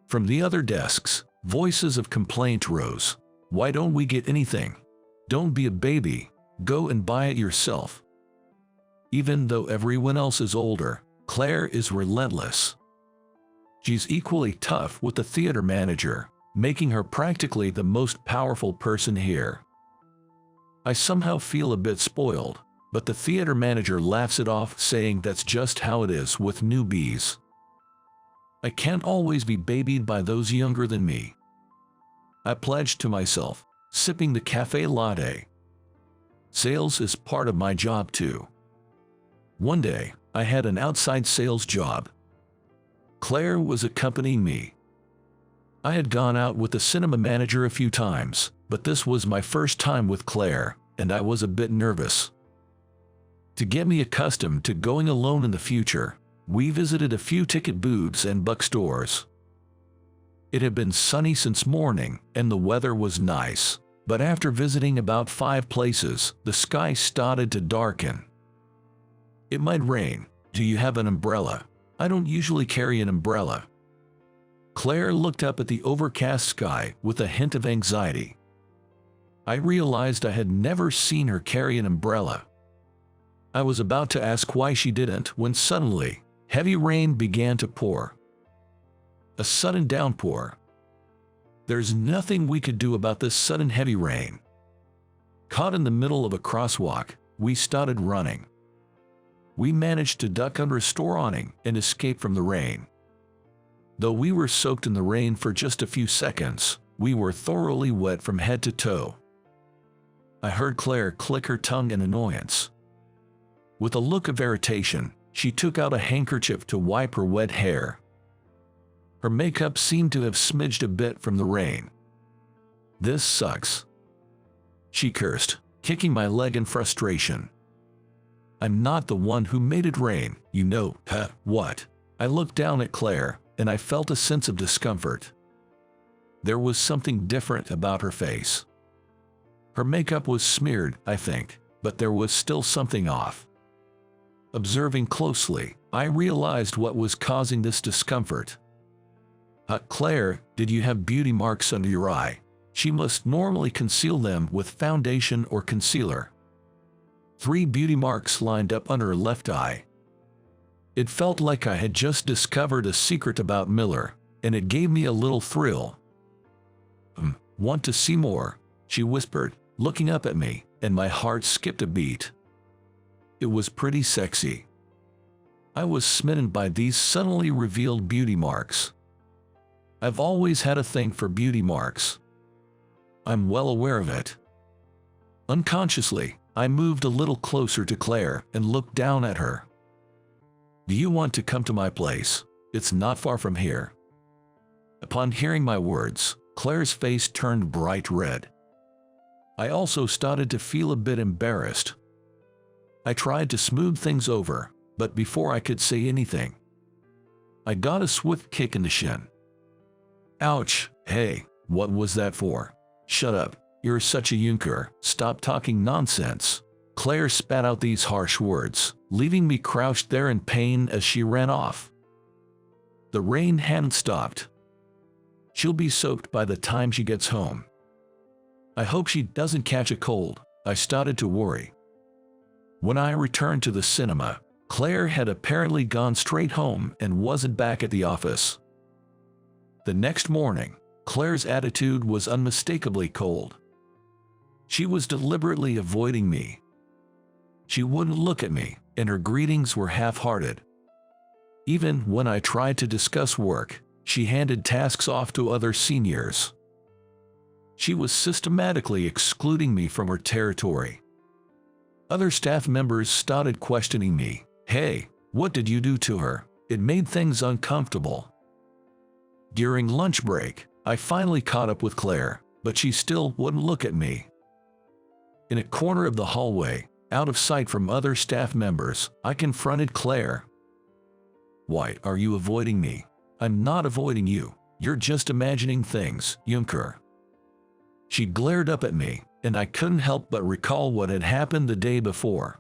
From the other desks, voices of complaint rose. "Why don't we get anything? Don't be a baby. Go and buy it yourself." Even though everyone else is older, Claire is relentless. She's equally tough with the theater manager, making her practically the most powerful person here. I somehow feel a bit spoiled, but the theater manager laughs it off, saying that's just how it is with newbies. I can't always be babied by those younger than me. I pledged to myself, sipping the cafe latte. Sales is part of my job too. One day, I had an outside sales job. Claire was accompanying me. I had gone out with the cinema manager a few times, but this was my first time with Claire, and I was a bit nervous. To get me accustomed to going alone in the future, we visited a few ticket booths and bookstores. It had been sunny since morning, and the weather was nice, but after visiting about 5 places, the sky started to darken. "It might rain. Do you have an umbrella?" "I don't usually carry an umbrella." Claire looked up at the overcast sky with a hint of anxiety. I realized I had never seen her carry an umbrella. I was about to ask why she didn't when suddenly, heavy rain began to pour. A sudden downpour. There's nothing we could do about this sudden heavy rain. Caught in the middle of a crosswalk, we started running. We managed to duck under a store awning and escape from the rain. Though we were soaked in the rain for just a few seconds, we were thoroughly wet from head to toe. I heard Claire click her tongue in annoyance. With a look of irritation, she took out a handkerchief to wipe her wet hair. Her makeup seemed to have smidged a bit from the rain. "This sucks," she cursed, kicking my leg in frustration. "I'm not the one who made it rain, you know." What? I looked down at Claire, and I felt a sense of discomfort. There was something different about her face. Her makeup was smeared, I think, but there was still something off. Observing closely, I realized what was causing this discomfort. "Claire, did you have beauty marks under your eye?" She must normally conceal them with foundation or concealer. 3 beauty marks lined up under her left eye. It felt like I had just discovered a secret about Miller, and it gave me a little thrill. Want to see more?" she whispered, looking up at me, and my heart skipped a beat. It was pretty sexy. I was smitten by these suddenly revealed beauty marks. I've always had a thing for beauty marks. I'm well aware of it. Unconsciously, I moved a little closer to Claire and looked down at her. "Do you want to come to my place? It's not far from here." Upon hearing my words, Claire's face turned bright red. I also started to feel a bit embarrassed. I tried to smooth things over, but before I could say anything, I got a swift kick in the shin. "Ouch, hey, what was that for?" "Shut up, you're such a Junker, stop talking nonsense." Claire spat out these harsh words, leaving me crouched there in pain as she ran off. The rain hadn't stopped. She'll be soaked by the time she gets home. I hope she doesn't catch a cold. I started to worry. When I returned to the cinema, Claire had apparently gone straight home and wasn't back at the office. The next morning, Claire's attitude was unmistakably cold. She was deliberately avoiding me. She wouldn't look at me, and her greetings were half-hearted. Even when I tried to discuss work, she handed tasks off to other seniors. She was systematically excluding me from her territory. Other staff members started questioning me. Hey, what did you do to her? It made things uncomfortable. During lunch break, I finally caught up with Claire, but she still wouldn't look at me. In a corner of the hallway, out of sight from other staff members, I confronted Claire. Why are you avoiding me? I'm not avoiding you. You're just imagining things, Junker. She glared up at me, and I couldn't help but recall what had happened the day before.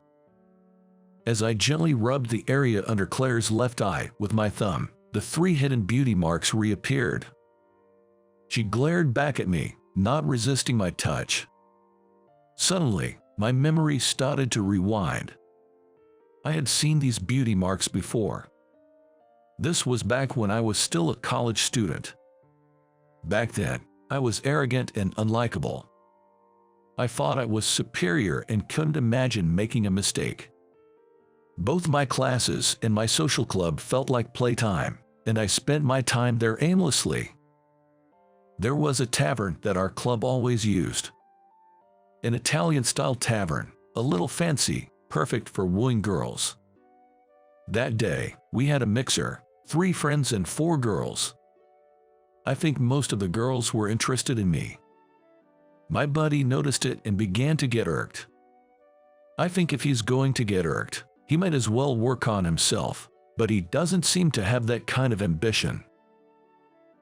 As I gently rubbed the area under Claire's left eye with my thumb, the 3 hidden beauty marks reappeared. She glared back at me, not resisting my touch. Suddenly, my memory started to rewind. I had seen these beauty marks before. This was back when I was still a college student. Back then, I was arrogant and unlikable. I thought I was superior and couldn't imagine making a mistake. Both my classes and my social club felt like playtime, and I spent my time there aimlessly. There was a tavern that our club always used. An Italian-style tavern, a little fancy, perfect for wooing girls. That day, we had a mixer, 3 friends and 4 girls. I think most of the girls were interested in me. My buddy noticed it and began to get irked. I think if he's going to get irked, he might as well work on himself, but he doesn't seem to have that kind of ambition.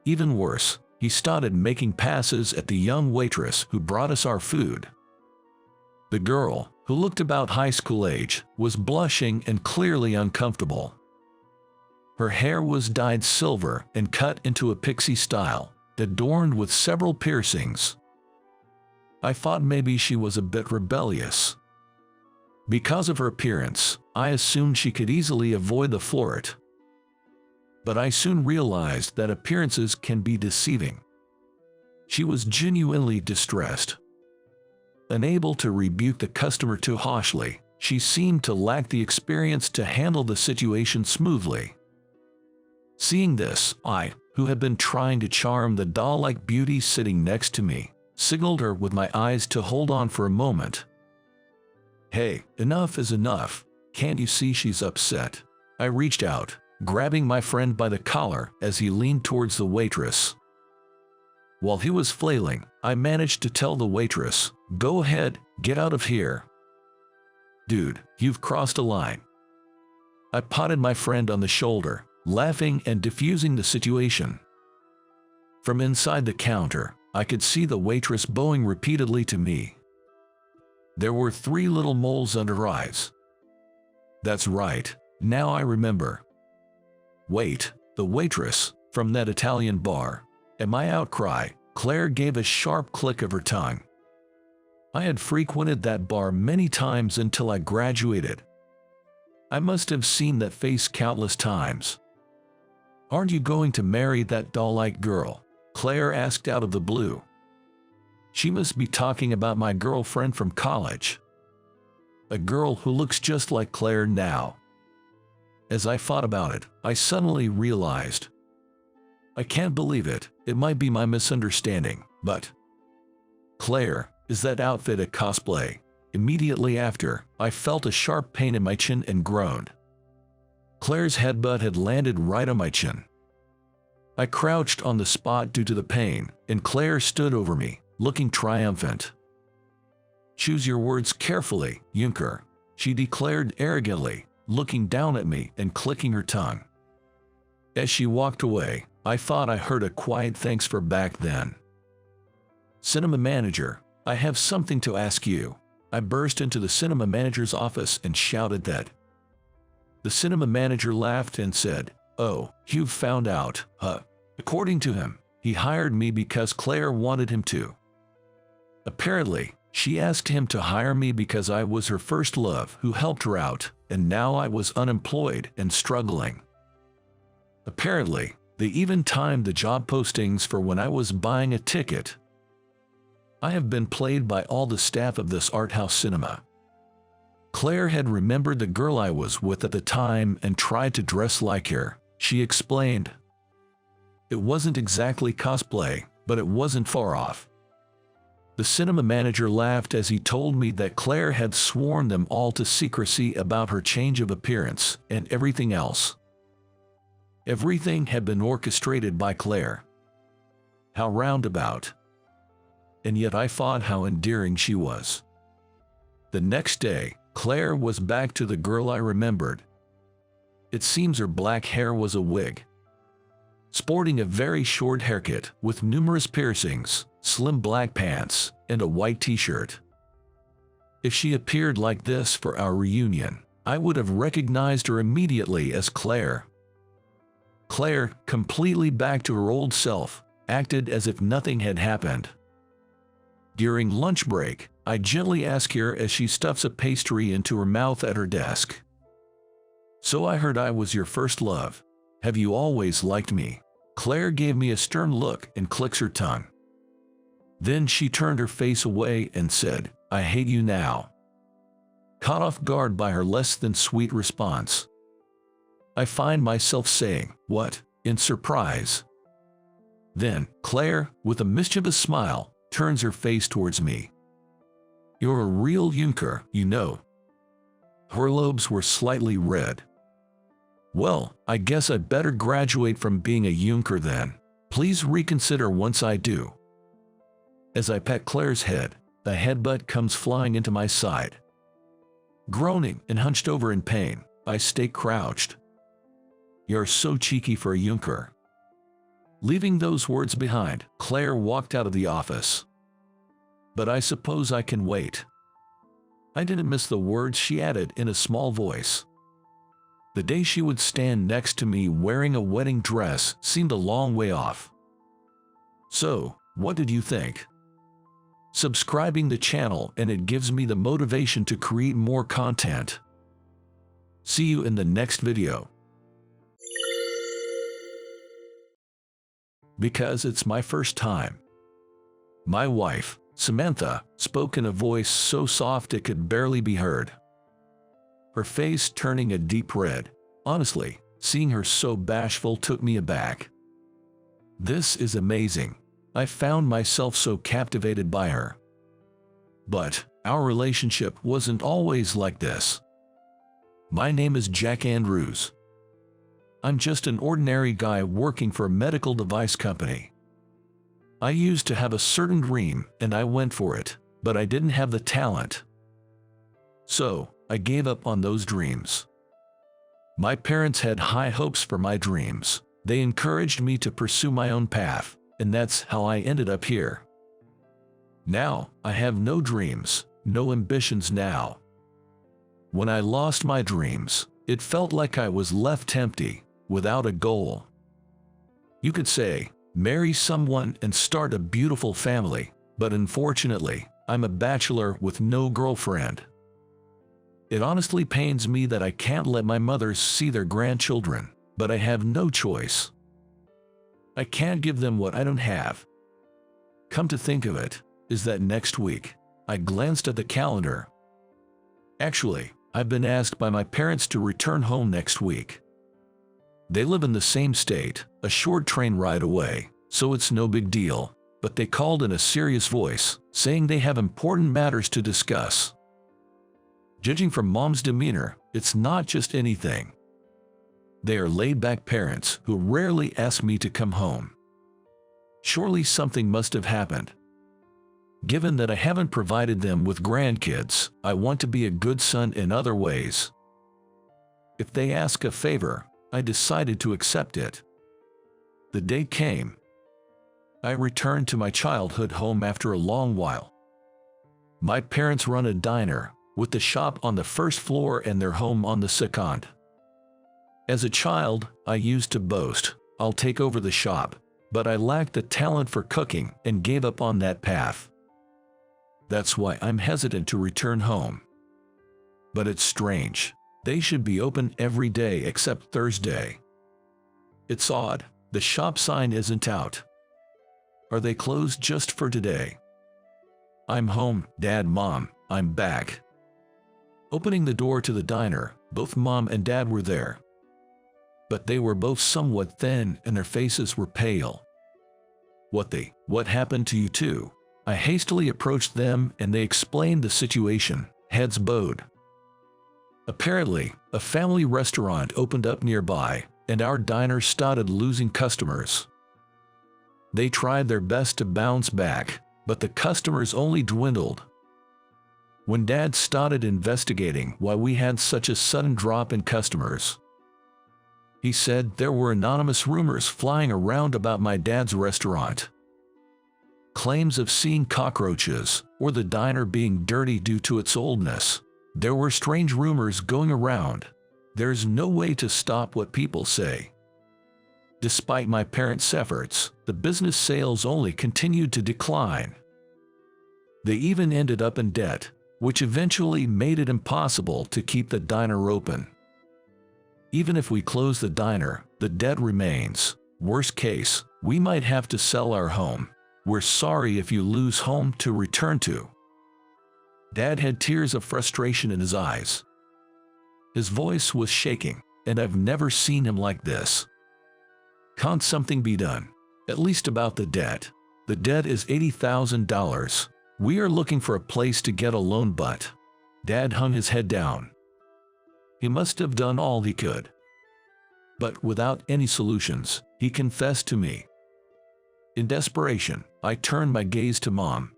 Even worse, he started making passes at the young waitress who brought us our food. The girl, who looked about high school age, was blushing and clearly uncomfortable. Her hair was dyed silver and cut into a pixie style, adorned with several piercings. I thought maybe she was a bit rebellious. Because of her appearance, I assumed she could easily avoid the flirt. But I soon realized that appearances can be deceiving. She was genuinely distressed. Unable to rebuke the customer too harshly, she seemed to lack the experience to handle the situation smoothly. Seeing this, I, who had been trying to charm the doll-like beauty sitting next to me, signaled her with my eyes to hold on for a moment. Hey, enough is enough. Can't you see she's upset? I reached out, grabbing my friend by the collar as he leaned towards the waitress. While he was flailing, I managed to tell the waitress, "Go ahead, get out of here." "Dude, you've crossed a line." I patted my friend on the shoulder, laughing and diffusing the situation. From inside the counter, I could see the waitress bowing repeatedly to me. There were 3 little moles under her eyes. That's right, now I remember. Wait, the waitress, from that Italian bar. At my outcry, Claire gave a sharp click of her tongue. I had frequented that bar many times until I graduated. I must have seen that face countless times. "Aren't you going to marry that doll-like girl?" Claire asked out of the blue. She must be talking about my girlfriend from college. A girl who looks just like Claire now. As I thought about it, I suddenly realized. I can't believe it, it might be my misunderstanding, but... Claire, is that outfit a cosplay? Immediately after, I felt a sharp pain in my chin and groaned. Claire's headbutt had landed right on my chin. I crouched on the spot due to the pain, and Claire stood over me, looking triumphant. "Choose your words carefully, Junker," she declared arrogantly, looking down at me and clicking her tongue. As she walked away, I thought I heard a quiet thanks for back then. "Cinema manager, I have something to ask you." I burst into the cinema manager's office and shouted that. The cinema manager laughed and said, "Oh, you've found out, huh?" According to him, he hired me because Claire wanted him to. Apparently, she asked him to hire me because I was her first love who helped her out, and now I was unemployed and struggling. Apparently, they even timed the job postings for when I was buying a ticket. I have been played by all the staff of this art house cinema. Claire had remembered the girl I was with at the time and tried to dress like her, she explained. It wasn't exactly cosplay, but it wasn't far off. The cinema manager laughed as he told me that Claire had sworn them all to secrecy about her change of appearance and everything else. Everything had been orchestrated by Claire. How roundabout. And yet I thought how endearing she was. The next day, Claire was back to the girl I remembered. It seems her black hair was a wig. Sporting a very short haircut with numerous piercings, slim black pants, and a white t-shirt. If she appeared like this for our reunion, I would have recognized her immediately as Claire. Claire, completely back to her old self, acted as if nothing had happened. During lunch break, I gently ask her as she stuffs a pastry into her mouth at her desk. "So I heard I was your first love. Have you always liked me?" Claire gave me a stern look and clicks her tongue. Then she turned her face away and said, "I hate you now." Caught off guard by her less than sweet response, I find myself saying, "What?" in surprise. Then, Claire, with a mischievous smile, turns her face towards me. "You're a real Junker, you know." Her lobes were slightly red. "Well, I guess I better graduate from being a Junker then. Please reconsider once I do." As I pet Claire's head, the headbutt comes flying into my side. Groaning and hunched over in pain, I stay crouched. "You're so cheeky for a Junker." Leaving those words behind, Claire walked out of the office. But I suppose I can wait. I didn't miss the words she added in a small voice. The day she would stand next to me wearing a wedding dress seemed a long way off. So, what did you think? Subscribing the channel and it gives me the motivation to create more content. See you in the next video. Because it's my first time. My wife, Samantha, spoke in a voice so soft it could barely be heard. Her face turning a deep red. Honestly, seeing her so bashful took me aback. This is amazing. I found myself so captivated by her. But our relationship wasn't always like this. My name is Jack Andrews. I'm just an ordinary guy working for a medical device company. I used to have a certain dream and I went for it, but I didn't have the talent. So, I gave up on those dreams. My parents had high hopes for my dreams. They encouraged me to pursue my own path, and that's how I ended up here. Now, I have no dreams, no ambitions now. When I lost my dreams, it felt like I was left empty, without a goal. You could say, marry someone and start a beautiful family, but unfortunately, I'm a bachelor with no girlfriend. It honestly pains me that I can't let my mothers see their grandchildren, but I have no choice. I can't give them what I don't have. Come to think of it, is that next week? I glanced at the calendar. Actually, I've been asked by my parents to return home next week. They live in the same state, a short train ride away, so it's no big deal, but they called in a serious voice, saying they have important matters to discuss. Judging from Mom's demeanor, it's not just anything. They are laid-back parents who rarely ask me to come home. Surely something must have happened. Given that I haven't provided them with grandkids, I want to be a good son in other ways. If they ask a favor, I decided to accept it. The day came. I returned to my childhood home after a long while. My parents run a diner, with the shop on the first floor and their home on the second. As a child, I used to boast, I'll take over the shop, but I lacked the talent for cooking and gave up on that path. That's why I'm hesitant to return home. But it's strange. They should be open every day except Thursday. It's odd, the shop sign isn't out. Are they closed just for today? I'm home, Dad, Mom, I'm back. Opening the door to the diner, both Mom and Dad were there. But they were both somewhat thin and their faces were pale. What happened to you two? I hastily approached them and they explained the situation, heads bowed. Apparently, a family restaurant opened up nearby, and our diner started losing customers. They tried their best to bounce back, but the customers only dwindled. When Dad started investigating why we had such a sudden drop in customers, he said there were anonymous rumors flying around about my dad's restaurant. Claims of seeing cockroaches, or the diner being dirty due to its oldness. There were strange rumors going around. There's no way to stop what people say. Despite my parents' efforts, the business sales only continued to decline. They even ended up in debt, which eventually made it impossible to keep the diner open. Even if we close the diner, the debt remains. Worst case, we might have to sell our home. We're sorry if you lose home to return to. Dad had tears of frustration in his eyes. His voice was shaking, and I've never seen him like this. Can't something be done? At least about the debt. The debt is $80,000. We are looking for a place to get a loan, but... Dad hung his head down. He must have done all he could. But without any solutions, he confessed to me. In desperation, I turned my gaze to Mom.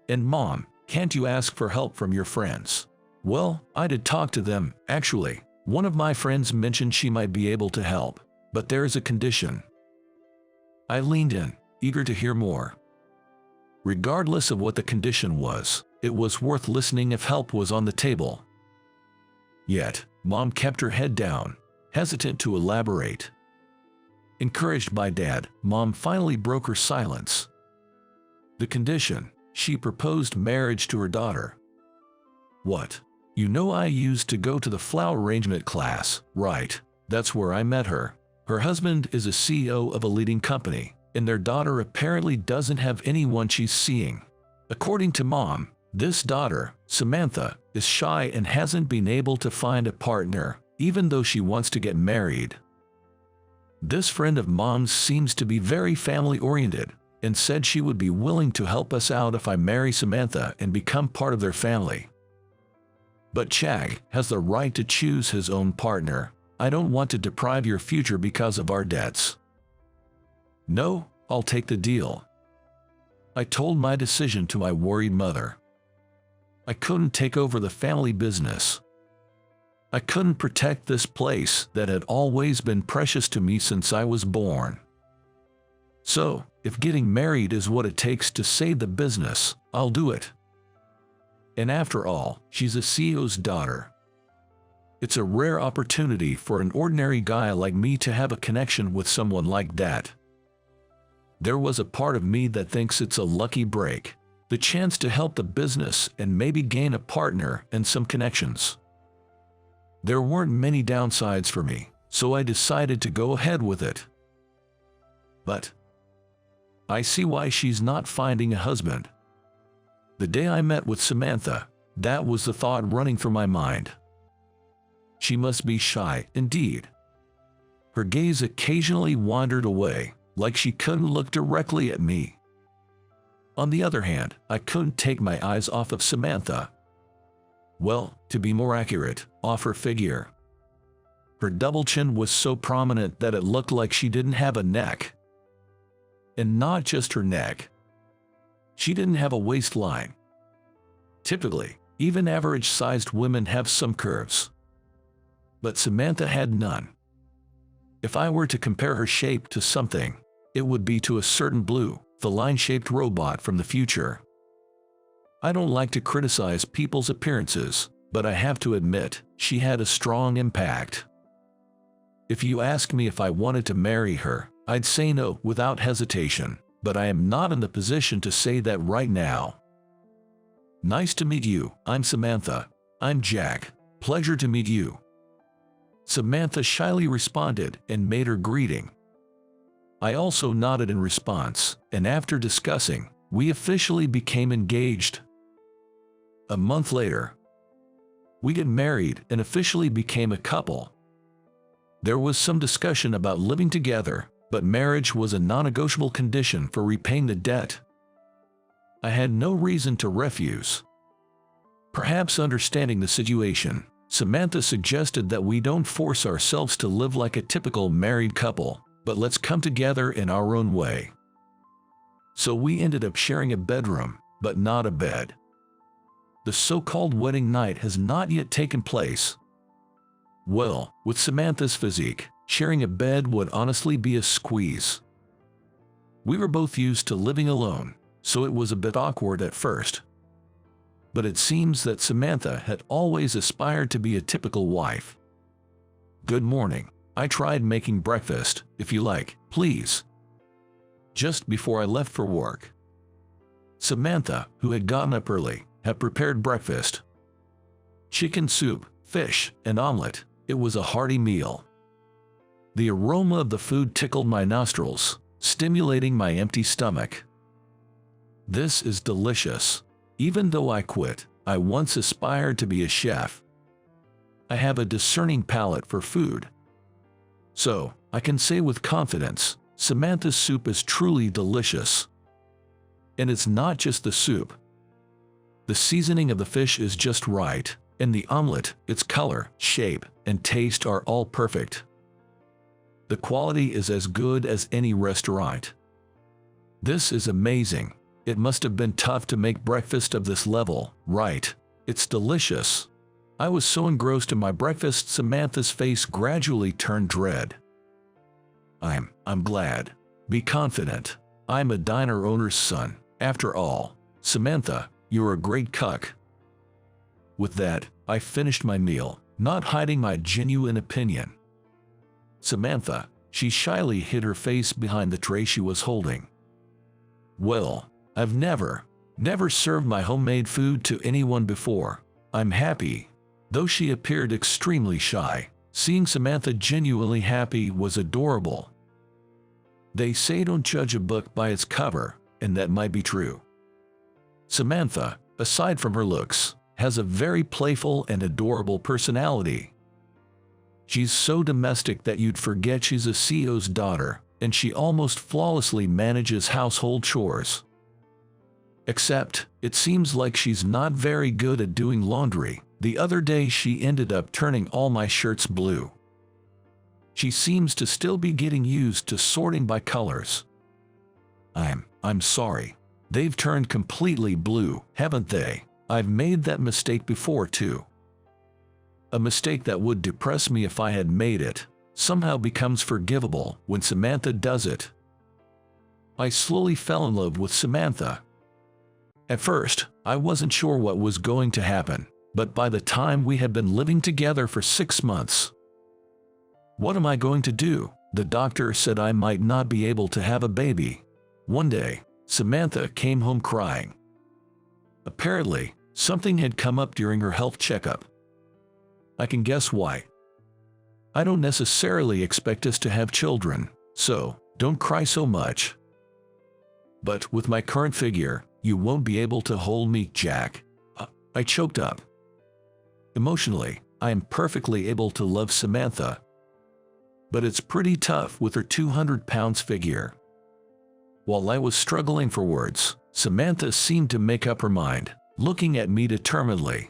And Mom, can't you ask for help from your friends? Well, I did talk to them, actually. One of my friends mentioned she might be able to help, but there is a condition. I leaned in, eager to hear more. Regardless of what the condition was, it was worth listening if help was on the table. Yet, Mom kept her head down, hesitant to elaborate. Encouraged by Dad, Mom finally broke her silence. The condition: she proposed marriage to her daughter. What? You know I used to go to the flower arrangement class, right? That's where I met her. Her husband is a CEO of a leading company, and their daughter apparently doesn't have anyone she's seeing. According to Mom, this daughter, Samantha, is shy and hasn't been able to find a partner, even though she wants to get married. This friend of Mom's seems to be very family-oriented, and said she would be willing to help us out if I marry Samantha and become part of their family. But Chag has the right to choose his own partner. I don't want to deprive your future because of our debts. No, I'll take the deal. I told my decision to my worried mother. I couldn't take over the family business. I couldn't protect this place that had always been precious to me since I was born. So, if getting married is what it takes to save the business, I'll do it. And after all, she's a CEO's daughter. It's a rare opportunity for an ordinary guy like me to have a connection with someone like that. There was a part of me that thinks it's a lucky break, the chance to help the business and maybe gain a partner and some connections. There weren't many downsides for me, so I decided to go ahead with it. But I see why she's not finding a husband. The day I met with Samantha, that was the thought running through my mind. She must be shy, indeed. Her gaze occasionally wandered away, like she couldn't look directly at me. On the other hand, I couldn't take my eyes off of Samantha. Well, to be more accurate, off her figure. Her double chin was so prominent that it looked like she didn't have a neck. And not just her neck. She didn't have a waistline. Typically, even average-sized women have some curves. But Samantha had none. If I were to compare her shape to something, it would be to a certain blue, feline-shaped robot from the future. I don't like to criticize people's appearances, but I have to admit, she had a strong impact. If you ask me if I wanted to marry her, I'd say no without hesitation, but I am not in the position to say that right now. Nice to meet you, I'm Samantha. I'm Jack. Pleasure to meet you. Samantha shyly responded and made her greeting. I also nodded in response, and after discussing, we officially became engaged. A month later, we got married and officially became a couple. There was some discussion about living together, but marriage was a non-negotiable condition for repaying the debt. I had no reason to refuse. Perhaps understanding the situation, Samantha suggested that we don't force ourselves to live like a typical married couple, but let's come together in our own way. So we ended up sharing a bedroom, but not a bed. The so-called wedding night has not yet taken place. Well, with Samantha's physique, sharing a bed would honestly be a squeeze. We were both used to living alone, so it was a bit awkward at first. But it seems that Samantha had always aspired to be a typical wife. Good morning. I tried making breakfast, if you like, please. Just before I left for work. Samantha, who had gotten up early, had prepared breakfast. Chicken soup, fish, and omelet. It was a hearty meal. The aroma of the food tickled my nostrils, stimulating my empty stomach. This is delicious. Even though I quit, I once aspired to be a chef. I have a discerning palate for food. So, I can say with confidence, Samantha's soup is truly delicious. And it's not just the soup. The seasoning of the fish is just right, and the omelet, its color, shape, and taste are all perfect. The quality is as good as any restaurant. This is amazing. It must have been tough to make breakfast of this level, right? It's delicious. I was so engrossed in my breakfast, Samantha's face gradually turned red. I'm glad. Be confident. I'm a diner owner's son. After all, Samantha, you're a great cook. With that, I finished my meal, not hiding my genuine opinion. Samantha, she shyly hid her face behind the tray she was holding. Well, I've never served my homemade food to anyone before. I'm happy. Though she appeared extremely shy, seeing Samantha genuinely happy was adorable. They say don't judge a book by its cover, and that might be true. Samantha, aside from her looks, has a very playful and adorable personality. She's so domestic that you'd forget she's a CEO's daughter, and she almost flawlessly manages household chores. Except, it seems like she's not very good at doing laundry. The other day she ended up turning all my shirts blue. She seems to still be getting used to sorting by colors. I'm sorry. They've turned completely blue, haven't they? I've made that mistake before too. A mistake that would depress me if I had made it, somehow becomes forgivable when Samantha does it. I slowly fell in love with Samantha. At first, I wasn't sure what was going to happen, but by the time we had been living together for 6 months. What am I going to do? The doctor said I might not be able to have a baby. One day, Samantha came home crying. Apparently, something had come up during her health checkup. I can guess why. I don't necessarily expect us to have children, so don't cry so much. But with my current figure, you won't be able to hold me, Jack. I choked up. Emotionally, I am perfectly able to love Samantha. But it's pretty tough with her 200 pounds figure. While I was struggling for words, Samantha seemed to make up her mind, looking at me determinedly.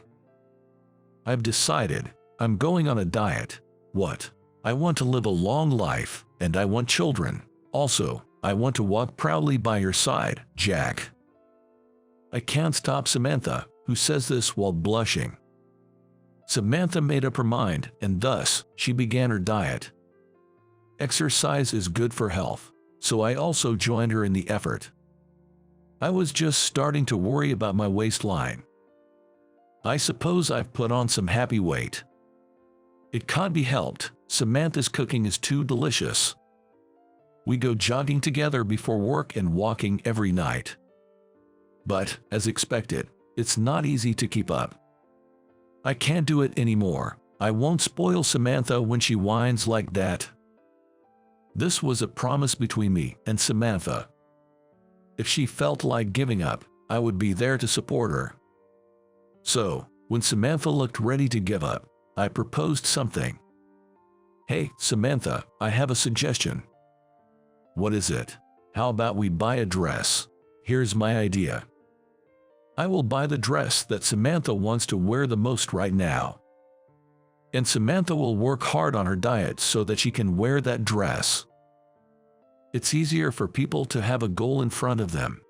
I've decided, I'm going on a diet. What? I want to live a long life, and I want children. Also, I want to walk proudly by your side, Jack. I can't stop Samantha, who says this while blushing. Samantha made up her mind, and thus, she began her diet. Exercise is good for health, so I also joined her in the effort. I was just starting to worry about my waistline. I suppose I've put on some happy weight. It can't be helped, Samantha's cooking is too delicious. We go jogging together before work and walking every night. But, as expected, it's not easy to keep up. I can't do it anymore. I won't spoil Samantha when she whines like that. This was a promise between me and Samantha. If she felt like giving up, I would be there to support her. So, when Samantha looked ready to give up, I proposed something. Hey, Samantha, I have a suggestion. What is it? How about we buy a dress? Here's my idea. I will buy the dress that Samantha wants to wear the most right now. And Samantha will work hard on her diet so that she can wear that dress. It's easier for people to have a goal in front of them.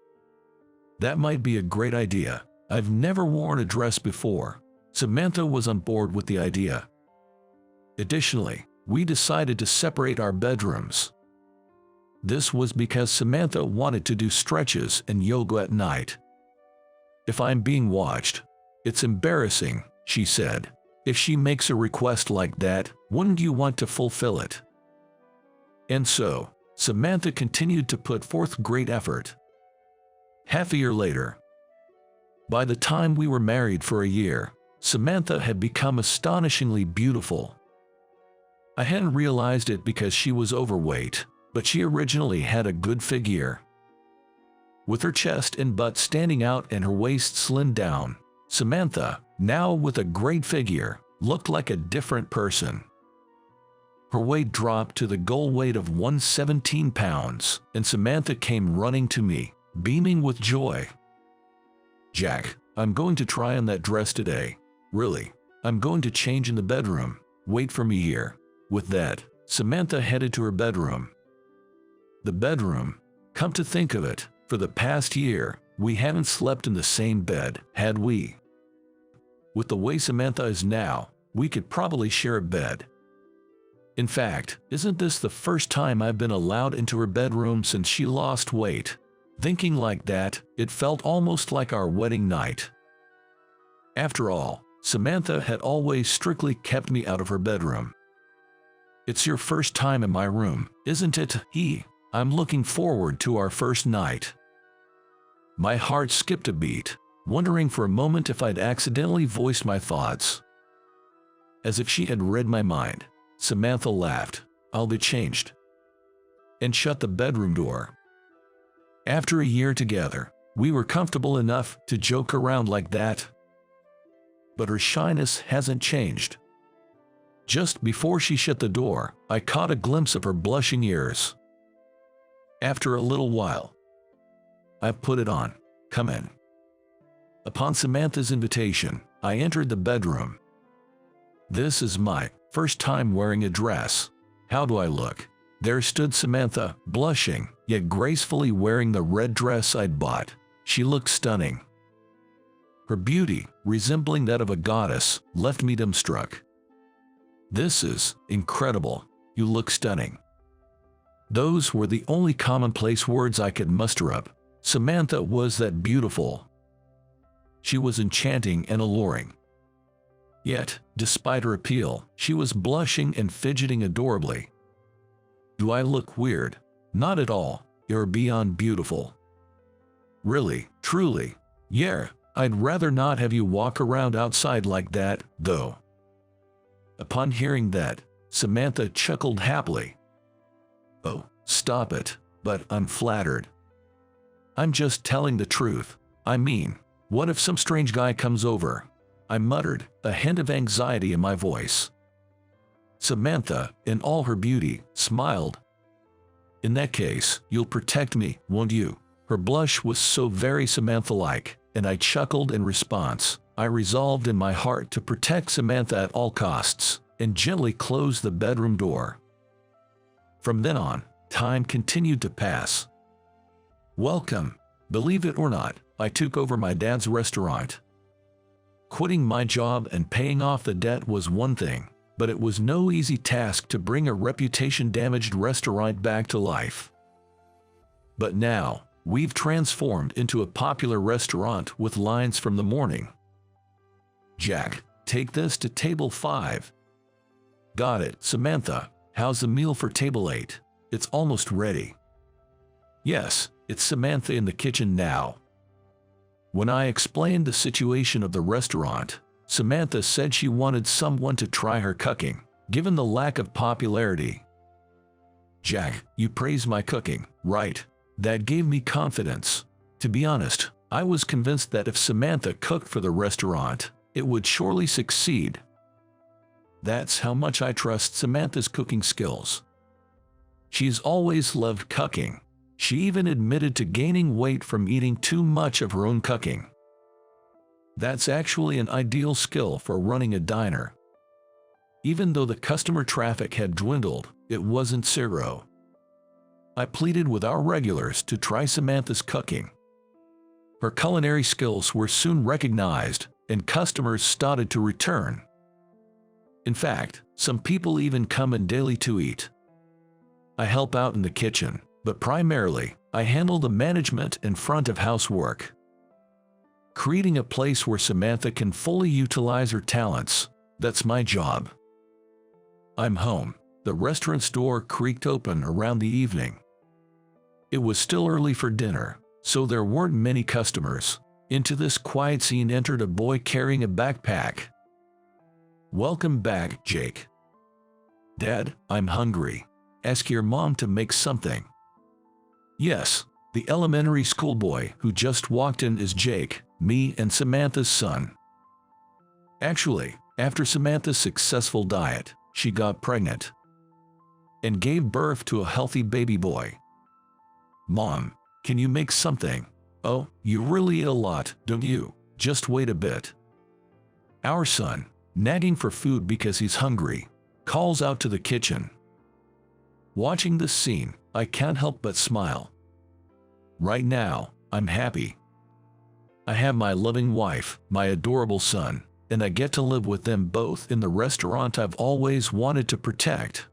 That might be a great idea. I've never worn a dress before. Samantha was on board with the idea. Additionally, we decided to separate our bedrooms. This was because Samantha wanted to do stretches and yoga at night. If I'm being watched, it's embarrassing, she said. If she makes a request like that, wouldn't you want to fulfill it? And so, Samantha continued to put forth great effort. Half a year later, by the time we were married for a year, Samantha had become astonishingly beautiful. I hadn't realized it because she was overweight, but she originally had a good figure. With her chest and butt standing out and her waist slimmed down, Samantha, now with a great figure, looked like a different person. Her weight dropped to the goal weight of 117 pounds, and Samantha came running to me, beaming with joy. "Jack, I'm going to try on that dress today. Really, I'm going to change in the bedroom. Wait for me here." With that, Samantha headed to her bedroom. The bedroom, come to think of it, for the past year, we haven't slept in the same bed, had we? With the way Samantha is now, we could probably share a bed. In fact, isn't this the first time I've been allowed into her bedroom since she lost weight? Thinking like that, it felt almost like our wedding night. After all, Samantha had always strictly kept me out of her bedroom. "It's your first time in my room, isn't it? I'm looking forward to our first night." My heart skipped a beat, wondering for a moment if I'd accidentally voiced my thoughts. As if she had read my mind, Samantha laughed, "I'll be changed," and shut the bedroom door. After a year together, we were comfortable enough to joke around like that. But her shyness hasn't changed. Just before she shut the door, I caught a glimpse of her blushing ears. After a little while, I put it on. "Come in." Upon Samantha's invitation, I entered the bedroom. This is my first time wearing a dress. How do I look? There stood Samantha, blushing, yet gracefully wearing the red dress I'd bought. She looked stunning. Her beauty, resembling that of a goddess, left me dumbstruck. "This is incredible. You look stunning." Those were the only commonplace words I could muster up. Samantha was that beautiful. She was enchanting and alluring. Yet, despite her appeal, she was blushing and fidgeting adorably. Do I look weird? Not at all. You're beyond beautiful. Really, truly. Yeah, I'd rather not have you walk around outside like that, though. Upon hearing that, Samantha chuckled happily. "Oh, stop it, but I'm flattered. I'm just telling the truth. I mean, what if some strange guy comes over?" I muttered, a hint of anxiety in my voice. Samantha, in all her beauty, smiled. "In that case, you'll protect me, won't you?" Her blush was so very Samantha-like, and I chuckled in response. I resolved in my heart to protect Samantha at all costs, and gently closed the bedroom door. From then on, time continued to pass. Welcome. Believe it or not, I took over my dad's restaurant. Quitting my job and paying off the debt was one thing, but it was no easy task to bring a reputation-damaged restaurant back to life. But now, we've transformed into a popular restaurant with lines from the morning. "Jack, take this to table 5. "Got it, Samantha. How's the meal for table 8? "It's almost ready." Yes, it's Samantha in the kitchen now. When I explained the situation of the restaurant, Samantha said she wanted someone to try her cooking, given the lack of popularity. "Jack, you praise my cooking, right?" That gave me confidence. To be honest, I was convinced that if Samantha cooked for the restaurant, it would surely succeed. That's how much I trust Samantha's cooking skills. She's always loved cooking. She even admitted to gaining weight from eating too much of her own cooking. That's actually an ideal skill for running a diner. Even though the customer traffic had dwindled, it wasn't zero. I pleaded with our regulars to try Samantha's cooking. Her culinary skills were soon recognized, and customers started to return. In fact, some people even come in daily to eat. I help out in the kitchen, but primarily, I handle the management and front of house work. Creating a place where Samantha can fully utilize her talents, that's my job. I'm home. The restaurant's door creaked open around the evening. It was still early for dinner, so there weren't many customers. Into this quiet scene entered a boy carrying a backpack. "Welcome back, Jake." "Dad, I'm hungry. Ask your mom to make something." Yes, the elementary school boy who just walked in is Jake, me and Samantha's son. Actually, after Samantha's successful diet, she got pregnant and gave birth to a healthy baby boy. "Mom, can you make something?" "Oh, you really eat a lot, don't you? Just wait a bit." Our son, nagging for food because he's hungry, calls out to the kitchen. Watching this scene, I can't help but smile. Right now, I'm happy. I have my loving wife, my adorable son, and I get to live with them both in the restaurant I've always wanted to protect.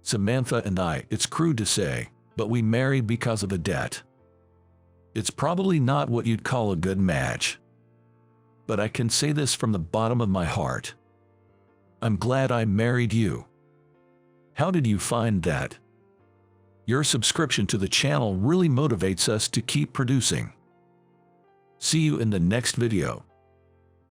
Samantha and I, it's crude to say, but we married because of a debt. It's probably not what you'd call a good match. But I can say this from the bottom of my heart. I'm glad I married you. How did you find that? Your subscription to the channel really motivates us to keep producing. See you in the next video.